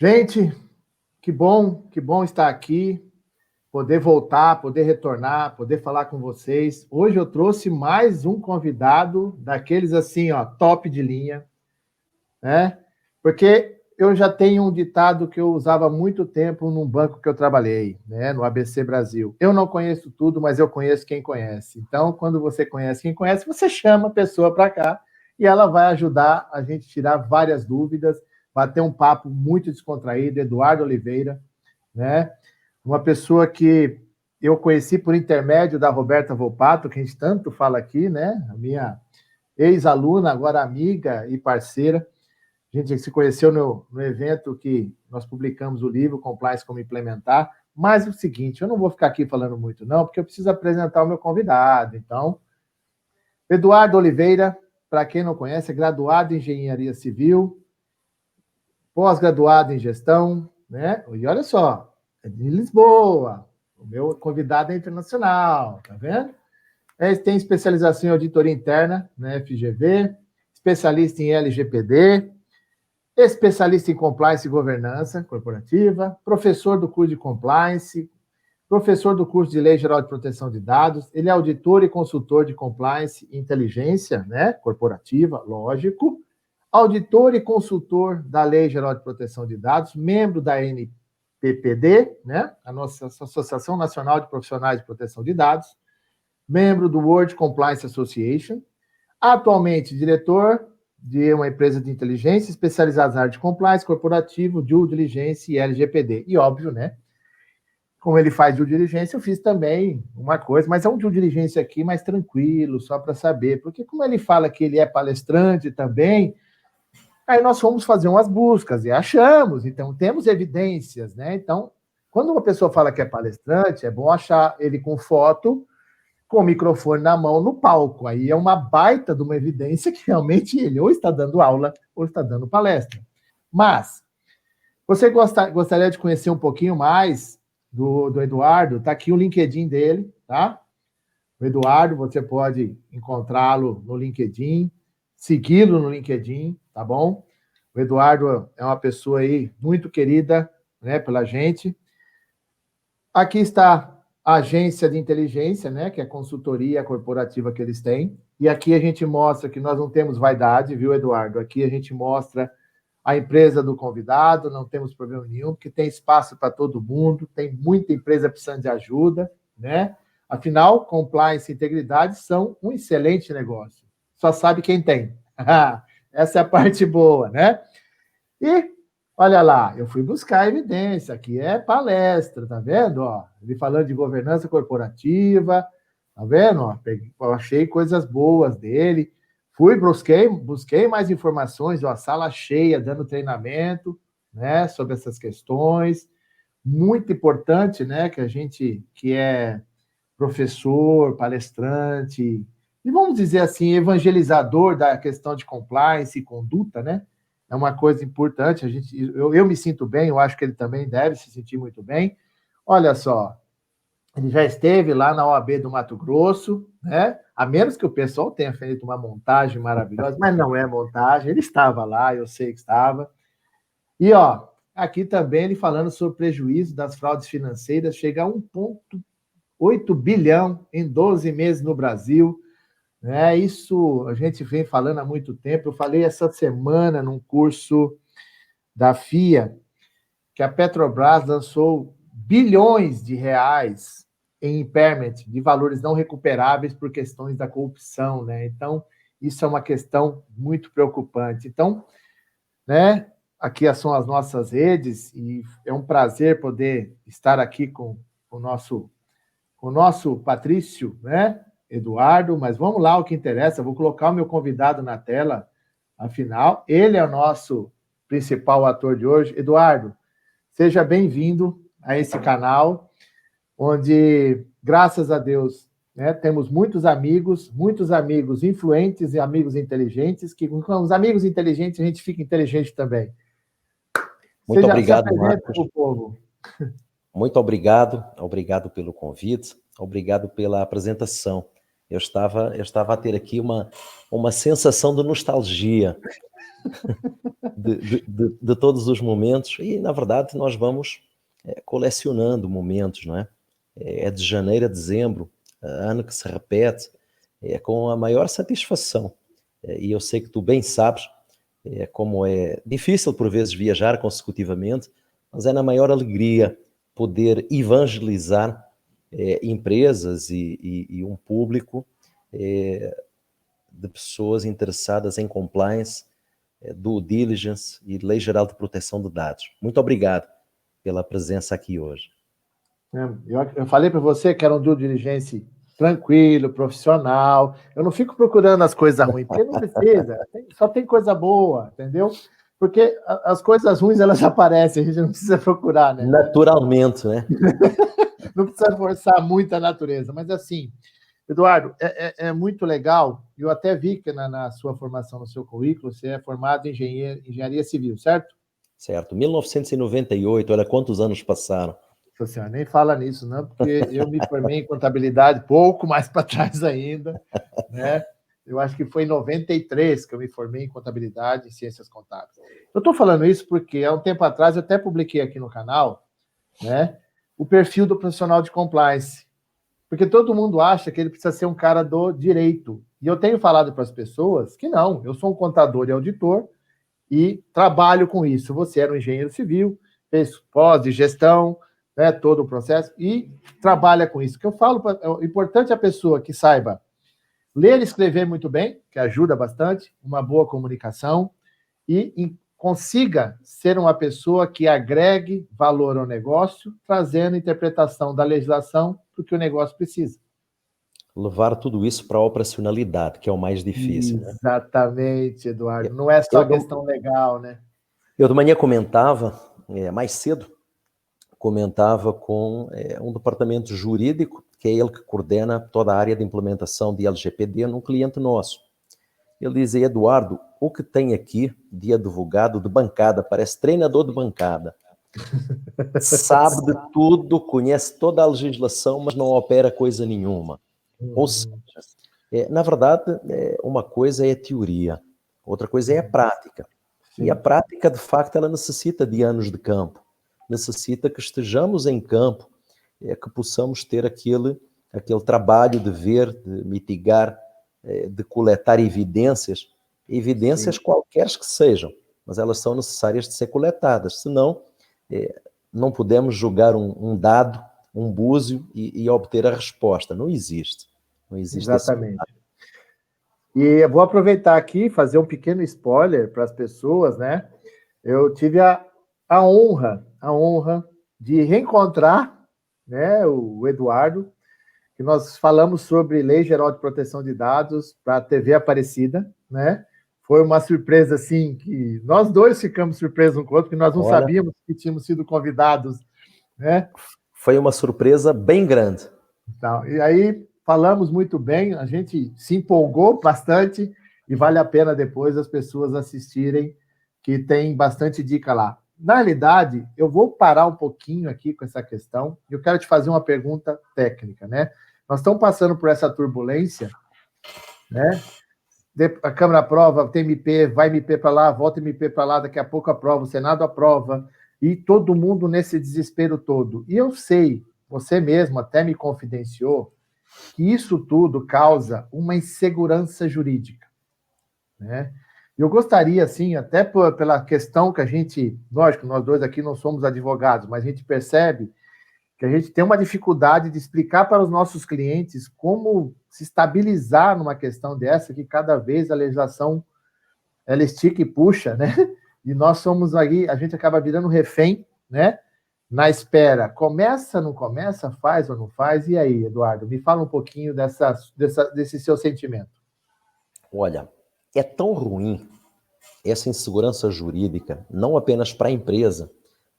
Gente, que bom estar aqui, poder voltar, poder retornar, poder falar com vocês. Hoje eu trouxe mais um convidado daqueles assim, ó, top de linha, né? Porque eu já tenho um ditado que eu usava há muito tempo num banco que eu trabalhei, né, no ABC Brasil. Eu não conheço tudo, mas eu conheço quem conhece. Então, quando você conhece quem conhece, você chama a pessoa para cá e ela vai ajudar a gente a tirar várias dúvidas, bater um papo muito descontraído. Eduardo Oliveira, né? Uma pessoa que eu conheci por intermédio da Roberta Volpato, que a gente tanto fala aqui, né? A minha ex-aluna, agora amiga e parceira. A gente se conheceu no evento que nós publicamos o livro Compliance Como Implementar. Mas o seguinte, eu não vou ficar aqui falando muito, não, porque eu preciso apresentar o meu convidado. Então, Eduardo Oliveira, para quem não conhece, é graduado em Engenharia Civil, pós-graduado em Gestão, né? E olha só, é de Lisboa. O meu convidado é internacional, tá vendo? Tem especialização em auditoria interna, né, FGV, especialista em LGPD, especialista em compliance e governança corporativa, professor do curso de compliance, professor do curso de Lei Geral de Proteção de Dados. Ele é auditor e consultor de compliance e inteligência, né, corporativa, lógico, auditor e consultor da Lei Geral de Proteção de Dados, membro da NPPD, né, a nossa Associação Nacional de Profissionais de Proteção de Dados, membro do World Compliance Association, atualmente diretor de uma empresa de inteligência especializada na área de compliance corporativo, due diligence e LGPD. E óbvio, né? Como ele faz due diligence, eu fiz também uma coisa, mas é um due diligence aqui mais tranquilo, só para saber, porque como ele fala que ele é palestrante também, aí nós fomos fazer umas buscas e achamos, então temos evidências, né? Então, quando uma pessoa fala que é palestrante, é bom achar ele com foto, com o microfone na mão no palco. Aí é uma baita de uma evidência que realmente ele ou está dando aula ou está dando palestra. Mas, você gostaria de conhecer um pouquinho mais do Eduardo? Está aqui o LinkedIn dele, tá? O Eduardo, você pode encontrá-lo no LinkedIn, segui-lo no LinkedIn, tá bom? O Eduardo é uma pessoa aí muito querida, né, pela gente. Aqui está a agência de inteligência, né, que é a consultoria corporativa que eles têm. E aqui a gente mostra que nós não temos vaidade, viu, Eduardo? Aqui a gente mostra a empresa do convidado, não temos problema nenhum, porque tem espaço para todo mundo, tem muita empresa precisando de ajuda, né? Afinal, compliance e integridade são um excelente negócio. Só sabe quem tem. Essa é a parte boa, né? E olha lá, eu fui buscar evidência, aqui é palestra, tá vendo? Ó, ele falando de governança corporativa, tá vendo? Ó, eu achei coisas boas dele. Busquei mais informações, ó, sala cheia, dando treinamento, né, sobre essas questões. Muito importante, né, que a gente que é professor, palestrante, e vamos dizer assim, evangelizador da questão de compliance e conduta, né? É uma coisa importante. Eu me sinto bem, eu acho que ele também deve se sentir muito bem. Olha só, ele já esteve lá na OAB do Mato Grosso, né? A menos que o pessoal tenha feito uma montagem maravilhosa, mas não é montagem, ele estava lá, eu sei que estava. E, ó, aqui também ele falando sobre o prejuízo das fraudes financeiras, chega a 1,8 bilhão em 12 meses no Brasil. Né? Isso a gente vem falando há muito tempo. Eu falei essa semana num curso da FIA que a Petrobras lançou bilhões de reais em impairment, de valores não recuperáveis por questões da corrupção. Né? Então, isso é uma questão muito preocupante. Então, né, aqui são as nossas redes e é um prazer poder estar aqui com o nosso Patrício, né? Eduardo, mas vamos lá, o que interessa, eu vou colocar o meu convidado na tela, afinal, ele é o nosso principal ator de hoje. Eduardo, seja bem-vindo a esse canal, onde, graças a Deus, né, temos muitos amigos influentes e amigos inteligentes, que com os amigos inteligentes a gente fica inteligente também. Muito obrigado, Marcos. Pro povo. Muito obrigado pelo convite, obrigado pela apresentação. Eu estava a ter aqui uma sensação de nostalgia, de todos os momentos. E, na verdade, nós vamos colecionando momentos, não é? É de janeiro a dezembro, ano que se repete, com a maior satisfação. E eu sei que tu bem sabes como é difícil, por vezes, viajar consecutivamente, mas é na maior alegria poder evangelizar empresas e um público de pessoas interessadas em compliance, due diligence e Lei Geral de Proteção de Dados. Muito obrigado pela presença aqui hoje. Eu falei para você que era um due diligence tranquilo, profissional. Eu não fico procurando as coisas ruins, porque não precisa. Só tem coisa boa, entendeu? Porque as coisas ruins, elas aparecem, a gente não precisa procurar, né? Naturalmente, né? Não precisa forçar muito a natureza. Mas assim, Eduardo, é muito legal. Eu até vi que na sua formação, no seu currículo, você é formado em engenharia civil, certo? Certo. 1998, olha quantos anos passaram. Senhora, nem fala nisso, não, porque eu me formei em contabilidade pouco mais para trás ainda, né? Eu acho que foi em 93 que eu me formei em contabilidade e ciências contábeis. Eu estou falando isso porque há um tempo atrás eu até publiquei aqui no canal, né, o perfil do profissional de compliance, porque todo mundo acha que ele precisa ser um cara do direito. E eu tenho falado para as pessoas que não, eu sou um contador e auditor e trabalho com isso. Você era um engenheiro civil, fez pós de gestão, né, todo o processo, e trabalha com isso. O que eu falo, é importante a pessoa que saiba ler e escrever muito bem, que ajuda bastante, uma boa comunicação, e consiga ser uma pessoa que agregue valor ao negócio, trazendo interpretação da legislação para o que o negócio precisa. Levar tudo isso para a operacionalidade, que é o mais difícil. Exatamente, né? Eduardo. Não é só questão legal, né? Eu de manhã comentava, mais cedo, comentava com um departamento jurídico, que é ele que coordena toda a área de implementação de LGPD num cliente nosso. Ele dizia: Eduardo, o que tem aqui de advogado de bancada, parece treinador de bancada. Sabe de tudo, conhece toda a legislação, mas não opera coisa nenhuma. Ou seja, na verdade, uma coisa é a teoria, outra coisa é a prática. Sim. E a prática, de facto, ela necessita de anos de campo. Necessita que estejamos em campo, que possamos ter aquele trabalho de ver, de mitigar, de coletar evidências Sim. Qualquer que sejam, mas elas são necessárias de ser coletadas, senão não podemos jogar um dado, um búzio e obter a resposta. Não existe. Não existe. Exatamente. E eu vou aproveitar aqui e fazer um pequeno spoiler para as pessoas, né? Eu tive a honra de reencontrar, né, o Eduardo, que nós falamos sobre Lei Geral de Proteção de Dados para a TV Aparecida, né? Foi uma surpresa, assim, que nós dois ficamos surpresos um com o outro, porque nós não sabíamos que tínhamos sido convidados, né? Foi uma surpresa bem grande. Então, e aí falamos muito bem, a gente se empolgou bastante e vale a pena depois as pessoas assistirem, que tem bastante dica lá. Na realidade, eu vou parar um pouquinho aqui com essa questão e eu quero te fazer uma pergunta técnica, né? Nós estamos passando por essa turbulência, né? A Câmara aprova, tem MP, vai MP para lá, volta MP para lá, daqui a pouco aprova, o Senado aprova, e todo mundo nesse desespero todo. E eu sei, você mesmo até me confidenciou, que isso tudo causa uma insegurança jurídica, né? Eu gostaria, assim, até pela questão que a gente, lógico, nós dois aqui não somos advogados, mas a gente percebe que a gente tem uma dificuldade de explicar para os nossos clientes como se estabilizar numa questão dessa, que cada vez a legislação ela estica e puxa, né? E nós somos aí, a gente acaba virando refém, né? Na espera, começa, não começa, faz ou não faz? E aí, Eduardo, me fala um pouquinho desse seu sentimento. Olha, é tão ruim essa insegurança jurídica, não apenas para a empresa,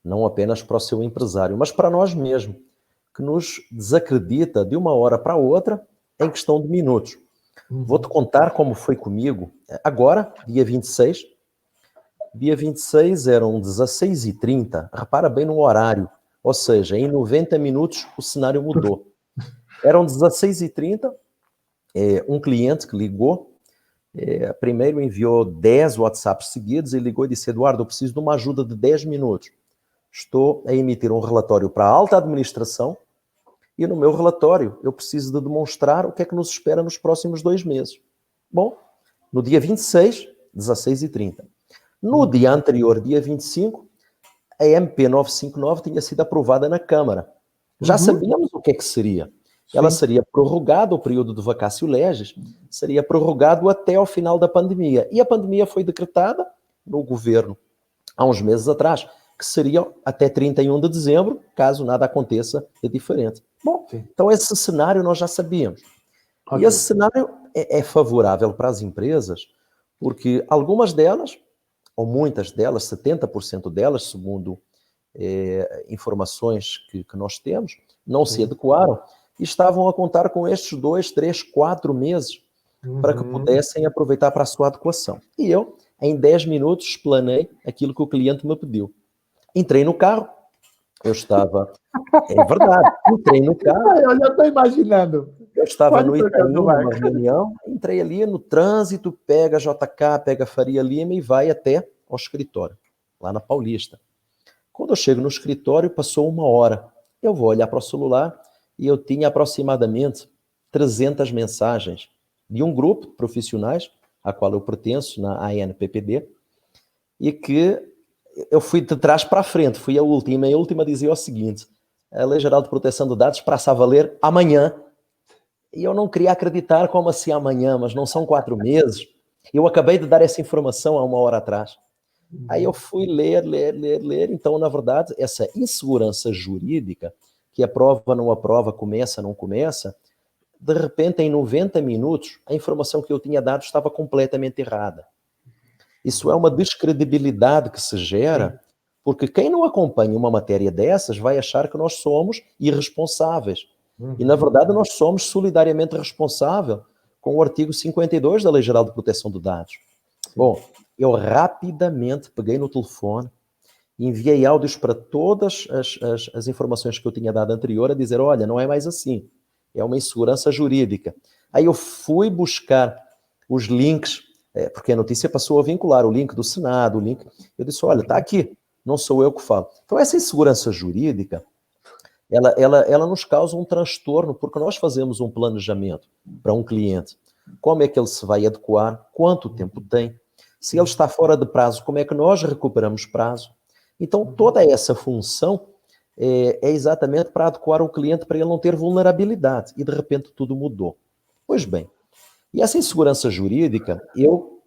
não apenas para o seu empresário, mas para nós mesmos, que nos desacredita de uma hora para outra em questão de minutos. Vou-te contar como foi comigo. Agora, dia 26 eram 16h30, repara bem no horário, ou seja, em 90 minutos o cenário mudou. Eram 16h30, um cliente que ligou Primeiro enviou 10 WhatsApps seguidos e ligou e disse: Eduardo, eu preciso de uma ajuda de 10 minutos. Estou a emitir um relatório para a alta administração e no meu relatório eu preciso de demonstrar o que é que nos espera nos próximos 2 meses. Bom, no dia 26, 16h30. No dia anterior, dia 25, a MP 959 tinha sido aprovada na Câmara. Já sabíamos o que é que seria. Ela seria prorrogada, o período de vacatio legis seria prorrogado até ao final da pandemia. E a pandemia foi decretada no governo há uns meses atrás, que seria até 31 de dezembro, caso nada aconteça de diferente. Bom, então esse cenário nós já sabíamos. E esse cenário é favorável para as empresas, porque algumas delas, ou muitas delas, 70% delas, segundo informações que nós temos, não se adequaram e estavam a contar com estes 2, 3, 4 meses para que pudessem aproveitar para a sua adequação. E eu, em 10 minutos, explanei aquilo que o cliente me pediu. Entrei no carro, eu estava... É verdade, entrei no carro... Eu já estou imaginando. Eu estava no Itaim, numa reunião, entrei ali no trânsito, pega JK, pega Faria Lima e vai até ao escritório, lá na Paulista. Quando eu chego no escritório, passou 1 hora. Eu vou olhar para o celular e eu tinha aproximadamente 300 mensagens de um grupo de profissionais, a qual eu pertenço, na ANPPD, e que eu fui de trás para a frente, fui a última, e a última dizia o seguinte: a Lei Geral de Proteção de Dados passa a valer amanhã. E eu não queria acreditar, como assim amanhã, mas não são 4 meses. Eu acabei de dar essa informação há 1 hora atrás. Aí eu fui ler. Então, na verdade, essa insegurança jurídica, que aprova, não aprova, começa, não começa, de repente, em 90 minutos, a informação que eu tinha dado estava completamente errada. Isso é uma descredibilidade que se gera, porque quem não acompanha uma matéria dessas vai achar que nós somos irresponsáveis. E, na verdade, nós somos solidariamente responsáveis com o artigo 52 da Lei Geral de Proteção de Dados. Bom, eu rapidamente peguei no telefone, enviei áudios para todas as informações que eu tinha dado anterior, a dizer: olha, não é mais assim, é uma insegurança jurídica. Aí eu fui buscar os links, porque a notícia passou a vincular o link do Senado, o link... Eu disse: olha, está aqui, não sou eu que falo. Então, essa insegurança jurídica, ela nos causa um transtorno, porque nós fazemos um planejamento para um cliente. Como é que ele se vai adequar? Quanto tempo tem? Se ele está fora de prazo, como é que nós recuperamos prazo? Então, toda essa função é exatamente para adequar o cliente, para ele não ter vulnerabilidade. E, de repente, tudo mudou. Pois bem, e essa insegurança jurídica, eu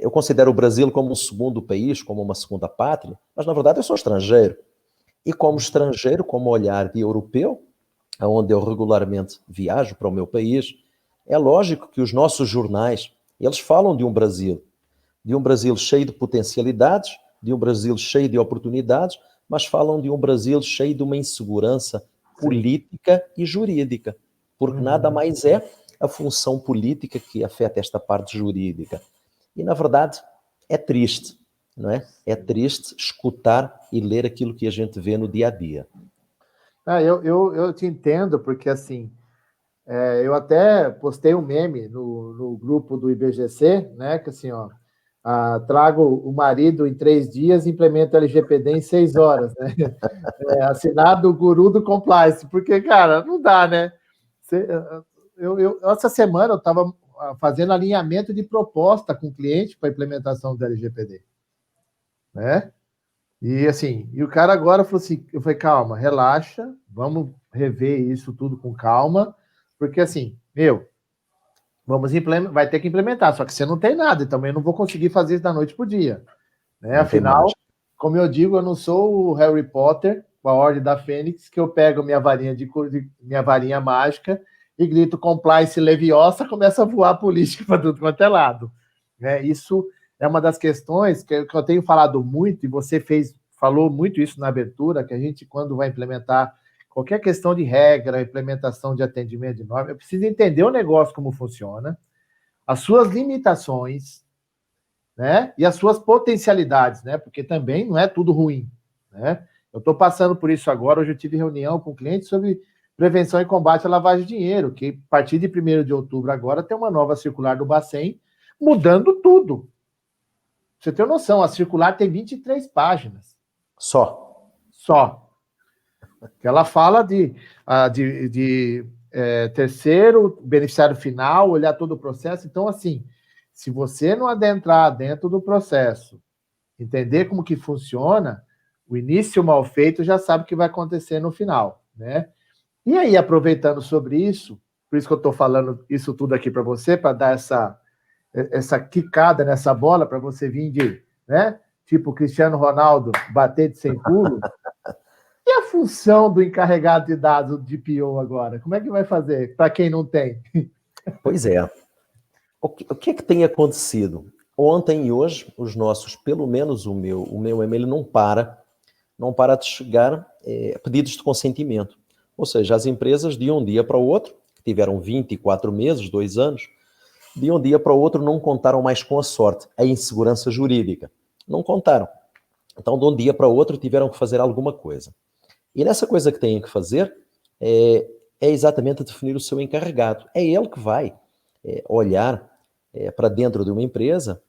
considero o Brasil como um segundo país, como uma segunda pátria, mas, na verdade, eu sou estrangeiro. E como estrangeiro, como olhar de europeu, onde eu regularmente viajo para o meu país, é lógico que os nossos jornais, eles falam de um Brasil cheio de potencialidades, de um Brasil cheio de oportunidades, mas falam de um Brasil cheio de uma insegurança política e jurídica, porque nada mais é a função política que afeta esta parte jurídica. E, na verdade, é triste. Não é? É triste escutar e ler aquilo que a gente vê no dia a dia. Eu te entendo, porque assim, eu até postei um meme no grupo do IBGC, né? Que assim, ó, trago o marido em 3 dias e implemento o LGPD em 6 horas, né? Assinado o guru do compliance, porque, cara, não dá, né? Essa semana eu estava fazendo alinhamento de proposta com o cliente para implementação do LGPD. Né? E assim, o cara agora falou assim, eu falei: calma, relaxa, vamos rever isso tudo com calma, porque assim, vai ter que implementar, só que você não tem nada, e também não vou conseguir fazer isso da noite pro dia, né? Afinal, como eu digo, eu não sou o Harry Potter com a Ordem da Fênix, que eu pego minha varinha mágica e grito compliance leviosa, começa a voar política para tudo quanto é lado, né? Isso é uma das questões que eu tenho falado muito, e você falou muito isso na abertura, que a gente, quando vai implementar qualquer questão de regra, implementação de atendimento de norma, eu preciso entender o negócio, como funciona, as suas limitações, né? E as suas potencialidades, né? Porque também não é tudo ruim, né? Eu estou passando por isso agora. Hoje eu tive reunião com o cliente sobre prevenção e combate à lavagem de dinheiro, que a partir de 1º de outubro agora tem uma nova circular do Bacen, mudando tudo. Você tem noção, a circular tem 23 páginas. Só. Que ela fala de terceiro, beneficiário final, olhar todo o processo. Então, assim, se você não adentrar dentro do processo, entender como que funciona, o início mal feito já sabe o que vai acontecer no final, né? E aí, aproveitando sobre isso, por isso que eu estou falando isso tudo aqui para você, para dar essa quicada nessa bola, para você vir de, né? Tipo Cristiano Ronaldo, bater de 100 pulos. E a função do encarregado de dados de PO agora? Como é que vai fazer para quem não tem? Pois é. O que é que tem acontecido? Ontem e hoje, os nossos, pelo menos o meu e-mail não para de chegar pedidos de consentimento. Ou seja, as empresas de um dia para o outro, que tiveram 24 meses, 2 anos, de um dia para o outro não contaram mais com a sorte, a insegurança jurídica. Não contaram. Então, de um dia para o outro, tiveram que fazer alguma coisa. E nessa coisa que têm que fazer é exatamente definir o seu encarregado. É ele que vai olhar para dentro de uma empresa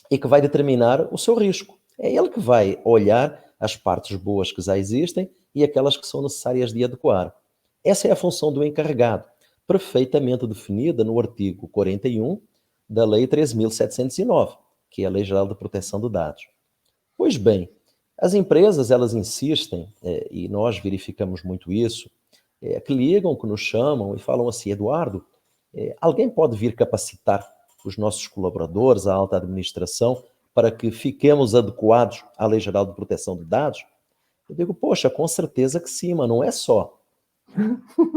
e que vai determinar o seu risco. É ele que vai olhar as partes boas que já existem e aquelas que são necessárias de adequar. Essa é a função do encarregado, perfeitamente definida no artigo 41 da Lei 13.709, que é a Lei Geral de Proteção de Dados. Pois bem, as empresas, elas insistem, e nós verificamos muito isso, que ligam, que nos chamam e falam assim: Eduardo, alguém pode vir capacitar os nossos colaboradores, a alta administração, para que fiquemos adequados à Lei Geral de Proteção de Dados? Eu digo, poxa, com certeza que sim, mas não é só.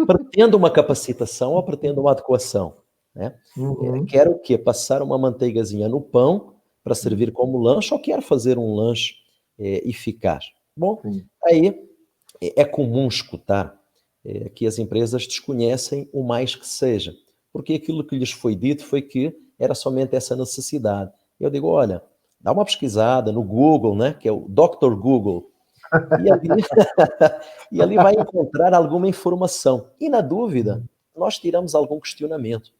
Pretendo uma capacitação ou pretendo uma adequação, né? Quero o quê? Passar uma manteigazinha no pão para servir como lanche ou quero fazer um lanche eficaz? Bom, aí é comum escutar que as empresas desconhecem o mais que seja, porque aquilo que lhes foi dito foi que era somente essa necessidade. Eu digo, olha, dá uma pesquisada no Google, né, que é o Dr. Google, e ali vai encontrar alguma informação. E na dúvida, nós tiramos algum questionamento.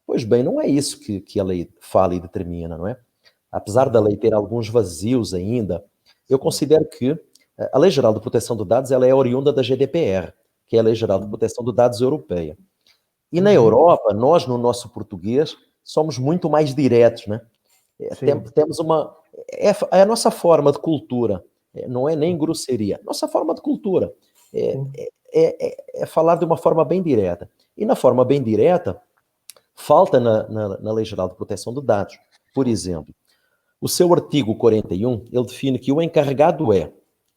Pois bem, não é isso que a lei fala e determina, não é? Apesar da lei ter alguns vazios ainda, eu considero que a Lei Geral de Proteção de Dados ela é oriunda da GDPR, que é a Lei Geral de Proteção de Dados Europeia. E na Europa, nós, no nosso português, somos muito mais diretos, né? Temos é a nossa forma de cultura, não é nem grosseria. Nossa forma de cultura é falar de uma forma bem direta. E na forma bem direta, falta na Lei Geral de Proteção de Dados. Por exemplo, o seu artigo 41, ele define que o encarregado é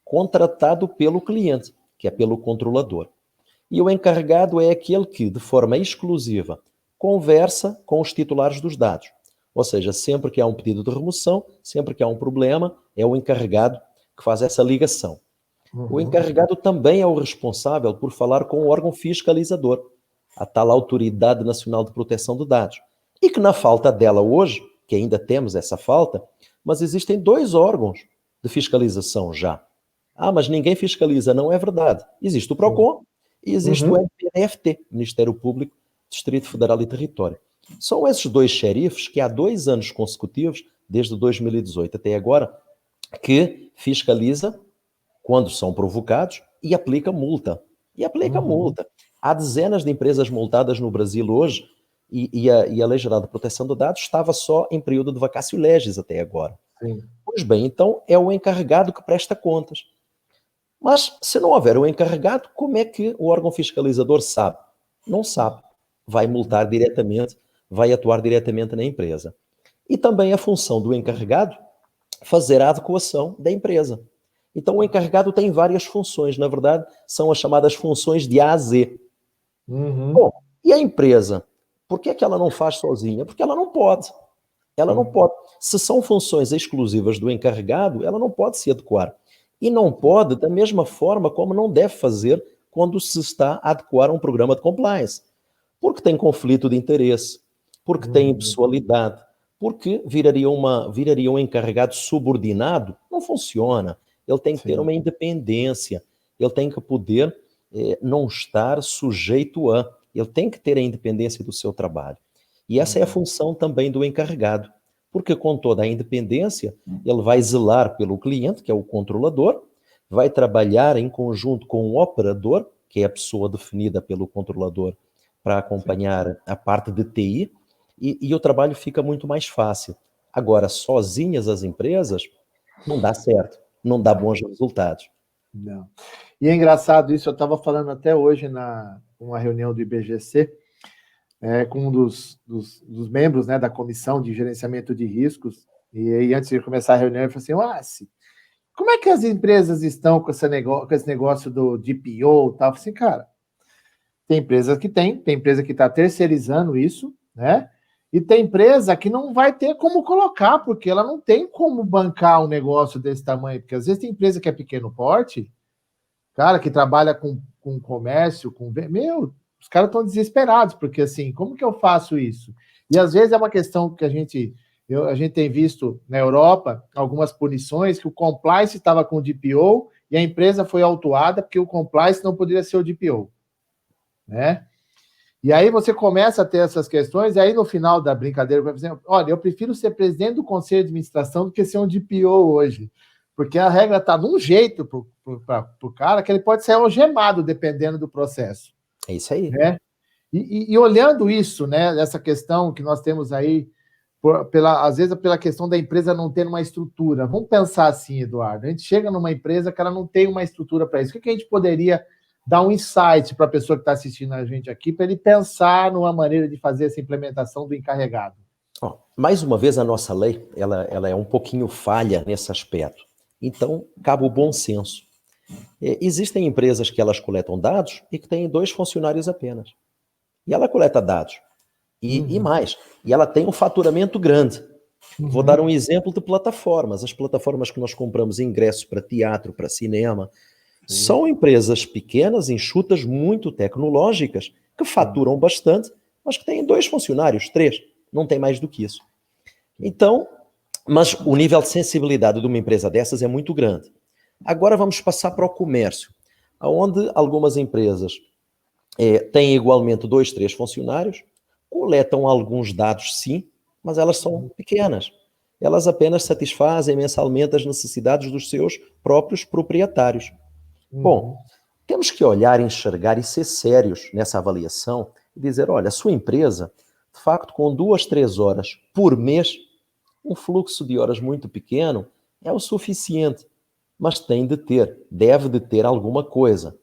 contratado pelo cliente, que é pelo controlador. E o encarregado é aquele que, de forma exclusiva, conversa com os titulares dos dados. Ou seja, sempre que há um pedido de remoção, sempre que há um problema, é o encarregado que faz essa ligação. O encarregado também é o responsável por falar com o órgão fiscalizador, a tal Autoridade Nacional de Proteção de Dados. E que na falta dela hoje, que ainda temos essa falta, mas existem 2 órgãos de fiscalização já. Ah, mas ninguém fiscaliza. Não é verdade. Existe o PROCON e existe o MPDFT, Ministério Público, Distrito Federal e Território. São esses 2 xerifes que há 2 anos consecutivos, desde 2018 até agora, que fiscaliza quando são provocados e aplica multa. Há dezenas de empresas multadas no Brasil hoje e a Lei Geral de Proteção de Dados estava só em período de vacatio legis até agora. Sim. Pois bem, então é o encarregado que presta contas. Mas se não houver o encarregado, como é que o órgão fiscalizador sabe? Não sabe. Vai multar diretamente, vai atuar diretamente na empresa. E também a função do encarregado fazer a adequação da empresa. Então o encarregado tem várias funções, na verdade são as chamadas funções de A a Z. Bom, e a empresa? Por que é que ela não faz sozinha? Porque ela não pode. Ela não pode. Se são funções exclusivas do encarregado, ela não pode se adequar. E não pode da mesma forma como não deve fazer quando se está a adequar a um programa de compliance. Porque tem conflito de interesse, porque tem impessoalidade, porque viraria um encarregado subordinado. Não funciona. Ele tem que ter uma independência. Ele tem que poder não estar sujeito a. Ele tem que ter a independência do seu trabalho. E essa é a função também do encarregado, porque com toda a independência, ele vai zelar pelo cliente, que é o controlador, vai trabalhar em conjunto com o operador, que é a pessoa definida pelo controlador para acompanhar a parte de TI, e o trabalho fica muito mais fácil. Agora, sozinhas as empresas, não dá certo, não dá bons resultados. Não. E é engraçado isso, eu estava falando até hoje numa reunião do IBGC, com um dos membros, né, da comissão de gerenciamento de riscos, e aí antes de começar a reunião, eu falei assim, como é que as empresas estão com esse negócio do DPO e tal? Eu falei assim, cara, tem empresa que tem empresa que está terceirizando isso, né? E tem empresa que não vai ter como colocar, porque ela não tem como bancar um negócio desse tamanho, porque às vezes tem empresa que é pequeno porte, cara, que trabalha com comércio, os caras estão desesperados, porque assim, como que eu faço isso? E às vezes é uma questão que a gente tem visto na Europa, algumas punições, que o compliance estava com o DPO e a empresa foi autuada porque o compliance não poderia ser o DPO, né? E aí você começa a ter essas questões, e aí no final da brincadeira, por exemplo, olha, eu prefiro ser presidente do conselho de administração do que ser um DPO hoje, porque a regra está de um jeito para o cara que ele pode ser algemado dependendo do processo. É isso aí. Né? E olhando isso, né, essa questão que nós temos aí, às vezes pela questão da empresa não ter uma estrutura. Vamos pensar assim, Eduardo, a gente chega numa empresa que ela não tem uma estrutura para isso. O que a gente poderia dar um insight para a pessoa que está assistindo a gente aqui, para ele pensar numa maneira de fazer essa implementação do encarregado? Mais uma vez, a nossa lei ela é um pouquinho falha nesse aspecto. Então, cabe o bom senso. Existem empresas que elas coletam dados e que têm 2 funcionários apenas. E ela coleta dados. E mais. E ela tem um faturamento grande. Vou dar um exemplo de plataformas. As plataformas que nós compramos ingressos para teatro, para cinema, são empresas pequenas, enxutas, muito tecnológicas, que faturam bastante, mas que têm 2 funcionários, 3. Não tem mais do que isso. Então, mas o nível de sensibilidade de uma empresa dessas é muito grande. Agora vamos passar para o comércio, onde algumas empresas têm igualmente 2, 3 funcionários, coletam alguns dados sim, mas elas são pequenas. Elas apenas satisfazem mensalmente as necessidades dos seus próprios proprietários. Bom, temos que olhar, enxergar e ser sérios nessa avaliação e dizer, olha, a sua empresa, de facto, com 2, 3 horas por mês, um fluxo de horas muito pequeno é o suficiente, mas deve de ter alguma coisa.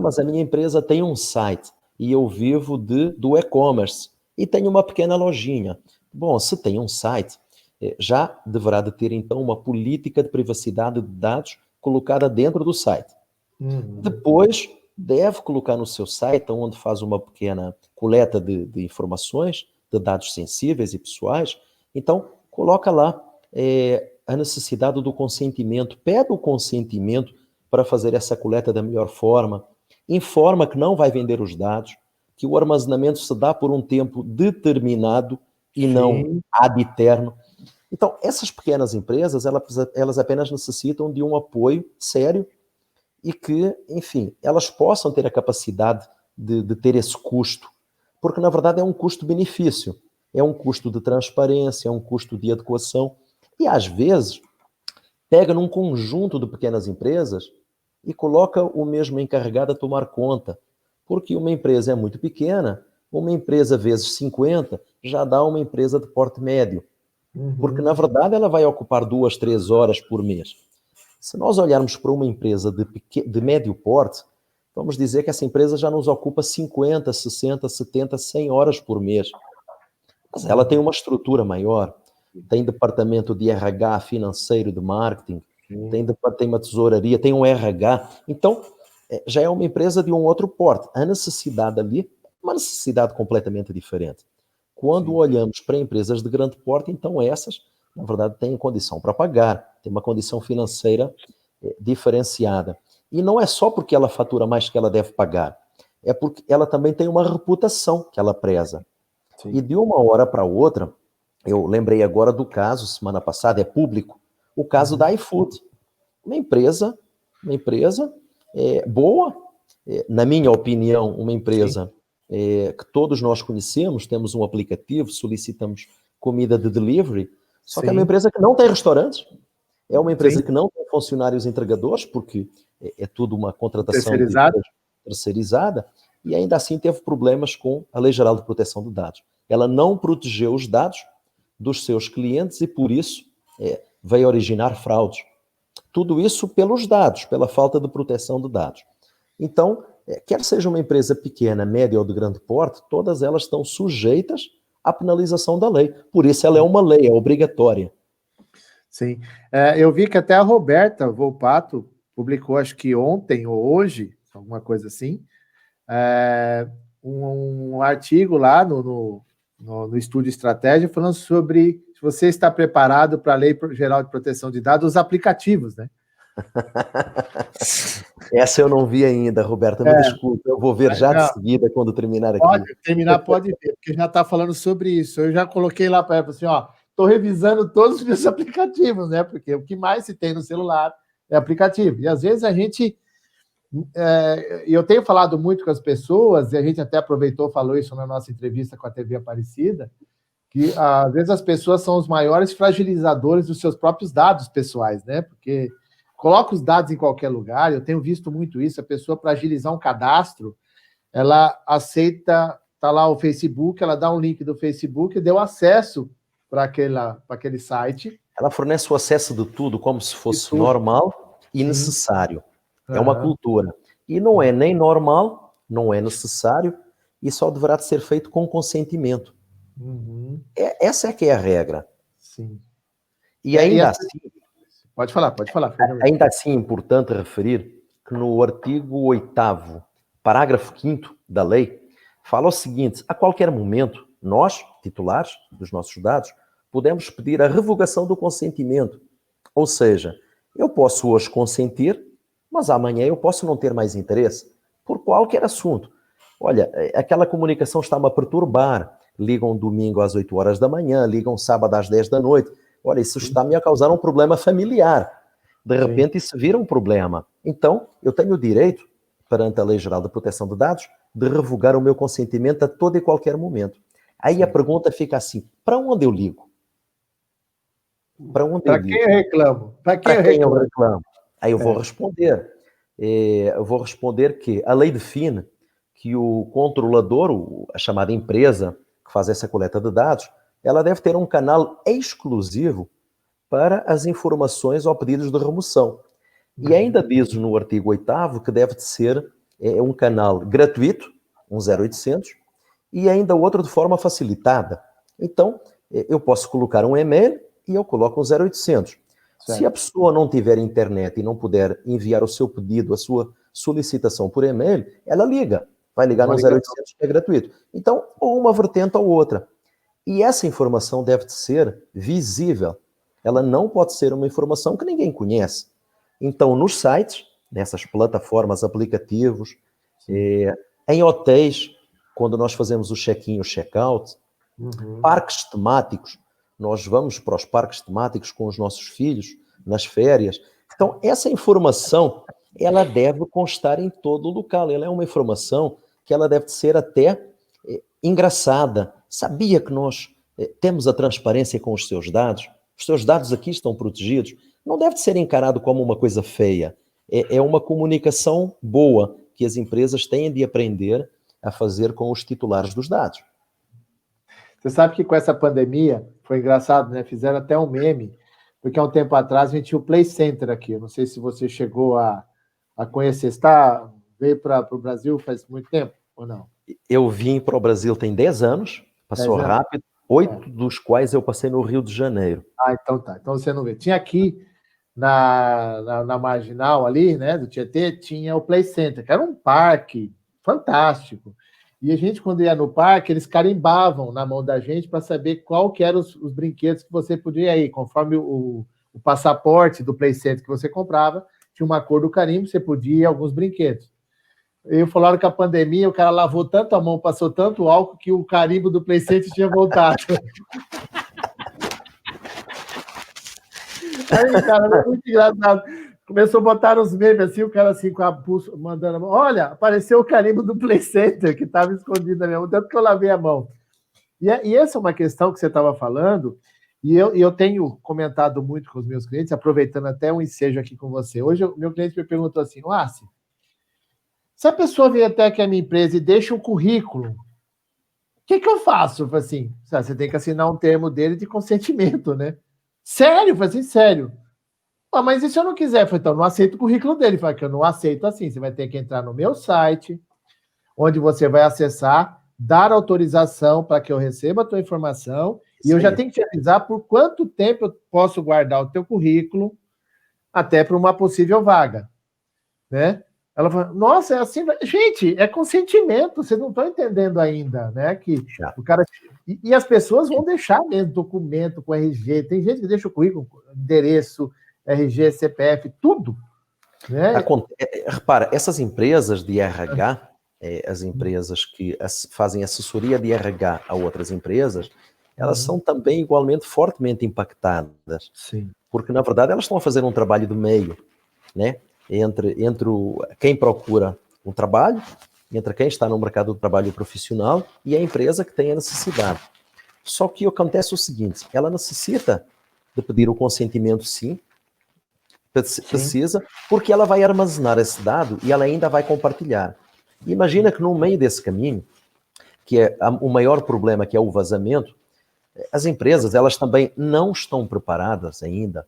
Mas a minha empresa tem um site e eu vivo do e-commerce e tenho uma pequena lojinha. Bom, se tem um site, já deverá de ter então uma política de privacidade de dados colocada dentro do site. Depois, deve colocar no seu site, onde faz uma pequena coleta de informações, de dados sensíveis e pessoais. Então, coloca lá a necessidade do consentimento, pede o consentimento para fazer essa coleta da melhor forma, informa que não vai vender os dados, que o armazenamento se dá por um tempo determinado e não ad eterno. Então, essas pequenas empresas, elas apenas necessitam de um apoio sério e que, enfim, elas possam ter a capacidade de ter esse custo, porque, na verdade, é um custo-benefício, é um custo de transparência, é um custo de adequação, e, às vezes, pega num conjunto de pequenas empresas e coloca o mesmo encarregado a tomar conta, porque uma empresa é muito pequena, uma empresa vezes 50 já dá uma empresa de porte médio, porque, na verdade, ela vai ocupar 2, 3 horas por mês. Se nós olharmos para uma empresa de médio porte, vamos dizer que essa empresa já nos ocupa 50, 60, 70, 100 horas por mês. Mas ela tem uma estrutura maior, tem departamento de RH, financeiro, de marketing, tem uma tesouraria, tem um RH. Então, já é uma empresa de um outro porte. A necessidade ali é uma necessidade completamente diferente. Quando olhamos para empresas de grande porte, então essas, na verdade, têm condição para pagar, têm uma condição financeira diferenciada. E não é só porque ela fatura mais que ela deve pagar, é porque ela também tem uma reputação que ela preza. E de uma hora para outra, eu lembrei agora do caso, semana passada, é público, o caso da iFood. Uma empresa boa, na minha opinião, uma empresa que todos nós conhecemos, temos um aplicativo, solicitamos comida de delivery, só que é uma empresa que não tem restaurantes, é uma empresa que não tem funcionários entregadores, porque é tudo uma contratação terceirizada, e ainda assim teve problemas com a Lei Geral de Proteção de Dados. Ela não protegeu os dados dos seus clientes e, por isso, veio originar fraudes. Tudo isso pelos dados, pela falta de proteção de dados. Então, quer seja uma empresa pequena, média ou de grande porte, todas elas estão sujeitas à penalização da lei. Por isso ela é uma lei, é obrigatória. Sim. Eu vi que até a Roberta Volpato publicou, acho que ontem ou hoje, alguma coisa assim, um artigo lá no Estúdio Estratégia falando sobre se você está preparado para a Lei Geral de Proteção de Dados, os aplicativos, né? Essa eu não vi ainda, Roberta, me desculpa, eu vou ver já de seguida quando terminar aqui. Pode terminar, pode ver, porque já está falando sobre isso. Eu já coloquei lá para ela, assim, estou revisando todos os meus aplicativos, né? Porque o que mais se tem no celular é aplicativo. E às vezes a gente... eu tenho falado muito com as pessoas, e a gente até aproveitou, falou isso na nossa entrevista com a TV Aparecida, que às vezes as pessoas são os maiores fragilizadores dos seus próprios dados pessoais, né? Porque coloca os dados em qualquer lugar, eu tenho visto muito isso, a pessoa para agilizar um cadastro, ela aceita, tá lá o Facebook, ela dá um link do Facebook e deu acesso para aquele site. Ela fornece o acesso de tudo como se fosse normal e necessário. É uma cultura. E não é nem normal, não é necessário, e só deverá ser feito com consentimento. Essa é que é a regra. Sim. E ainda assim... Pode falar. Ainda assim é importante referir que no artigo 8º, parágrafo 5º da lei, fala o seguinte: a qualquer momento, nós, titulares dos nossos dados, podemos pedir a revogação do consentimento. Ou seja, eu posso hoje consentir, mas amanhã eu posso não ter mais interesse por qualquer assunto. Olha, aquela comunicação está-me a perturbar. Ligam domingo às 8 horas da manhã, ligam sábado às 10 da noite. Olha, isso está-me a causar um problema familiar. De repente, isso vira um problema. Então, eu tenho o direito, perante a Lei Geral de Proteção de Dados, de revogar o meu consentimento a todo e qualquer momento. Aí a pergunta fica assim: para onde eu ligo? Para onde eu ligo? Para quem eu reclamo? Para quem eu reclamo? Aí eu vou responder. Eu vou responder que a lei define que o controlador, a chamada empresa que faz essa coleta de dados, ela deve ter um canal exclusivo para as informações ou pedidos de remoção. E ainda diz no artigo 8º que deve de ser um canal gratuito, um 0800, e ainda outro de forma facilitada. Então, eu posso colocar um e-mail e eu coloco um 0800. Certo. Se a pessoa não tiver internet e não puder enviar o seu pedido, a sua solicitação por e-mail, ela liga. Vai ligar no 0800, que é gratuito. Então, ou uma vertente ou outra. E essa informação deve de ser visível. Ela não pode ser uma informação que ninguém conhece. Então, nos sites, nessas plataformas, aplicativos, em hotéis, quando nós fazemos o check-in, o check-out, parques temáticos, nós vamos para os parques temáticos com os nossos filhos, nas férias. Então, essa informação, ela deve constar em todo o local. Ela é uma informação que ela deve ser até engraçada. Sabia que nós temos a transparência com os seus dados? Os seus dados aqui estão protegidos. Não deve ser encarado como uma coisa feia. É uma comunicação boa que as empresas têm de aprender a fazer com os titulares dos dados. Você sabe que com essa pandemia, foi engraçado, né? Fizeram até um meme, porque há um tempo atrás a gente tinha o Play Center aqui. Eu não sei se você chegou a conhecer. Veio para o Brasil faz muito tempo ou não? Eu vim para o Brasil tem 10 anos, passou rápido, 8 dos quais eu passei no Rio de Janeiro. Então tá. Então você não vê. Tinha aqui na marginal ali, né, do Tietê, tinha o Play Center, que era um parque fantástico. E a gente, quando ia no parque, eles carimbavam na mão da gente para saber qual que eram os brinquedos que você podia ir. Conforme o passaporte do Play Center que você comprava, tinha uma cor do carimbo, você podia ir a alguns brinquedos. E falaram que a pandemia, o cara lavou tanto a mão, passou tanto álcool, que o carimbo do Play Center tinha voltado. Aí, cara, é muito engraçado. Começou a botar uns memes assim, o cara assim com a pulso, mandando, olha, apareceu o carimbo do Play Center que estava escondido na minha mão, tanto que eu lavei a mão. E essa é uma questão que você estava falando, e eu tenho comentado muito com os meus clientes, aproveitando até um ensejo aqui com você. Hoje, o meu cliente me perguntou assim, Wassi, se a pessoa vem até aqui a minha empresa e deixa um currículo, o que eu faço? Eu falei assim, você tem que assinar um termo dele de consentimento, né? Sério? Eu falei assim, sério. Ah, mas e se eu não quiser? Eu falei, então, não aceito o currículo dele. Eu falei que eu não aceito assim. Você vai ter que entrar no meu site, onde você vai acessar, dar autorização para que eu receba a tua informação, e eu já tenho que te avisar por quanto tempo eu posso guardar o teu currículo até para uma possível vaga, né? Ela falou, nossa, é assim... Gente, é consentimento, vocês não estão entendendo ainda, né? Que o cara... E as pessoas vão deixar mesmo documento com RG, tem gente que deixa o currículo, endereço, RG, CPF, tudo, né? Repara, essas empresas de RH, as empresas que fazem assessoria de RH a outras empresas, elas são também igualmente fortemente impactadas. Sim. Porque, na verdade, elas estão a fazer um trabalho de meio, né? Entre quem procura um trabalho, entre quem está no mercado do trabalho profissional e a empresa que tem a necessidade. Só que acontece o seguinte, ela necessita de pedir o consentimento, sim, precisa, porque ela vai armazenar esse dado e ela ainda vai compartilhar. Imagina que no meio desse caminho, que é o maior problema, que é o vazamento, as empresas, elas também não estão preparadas ainda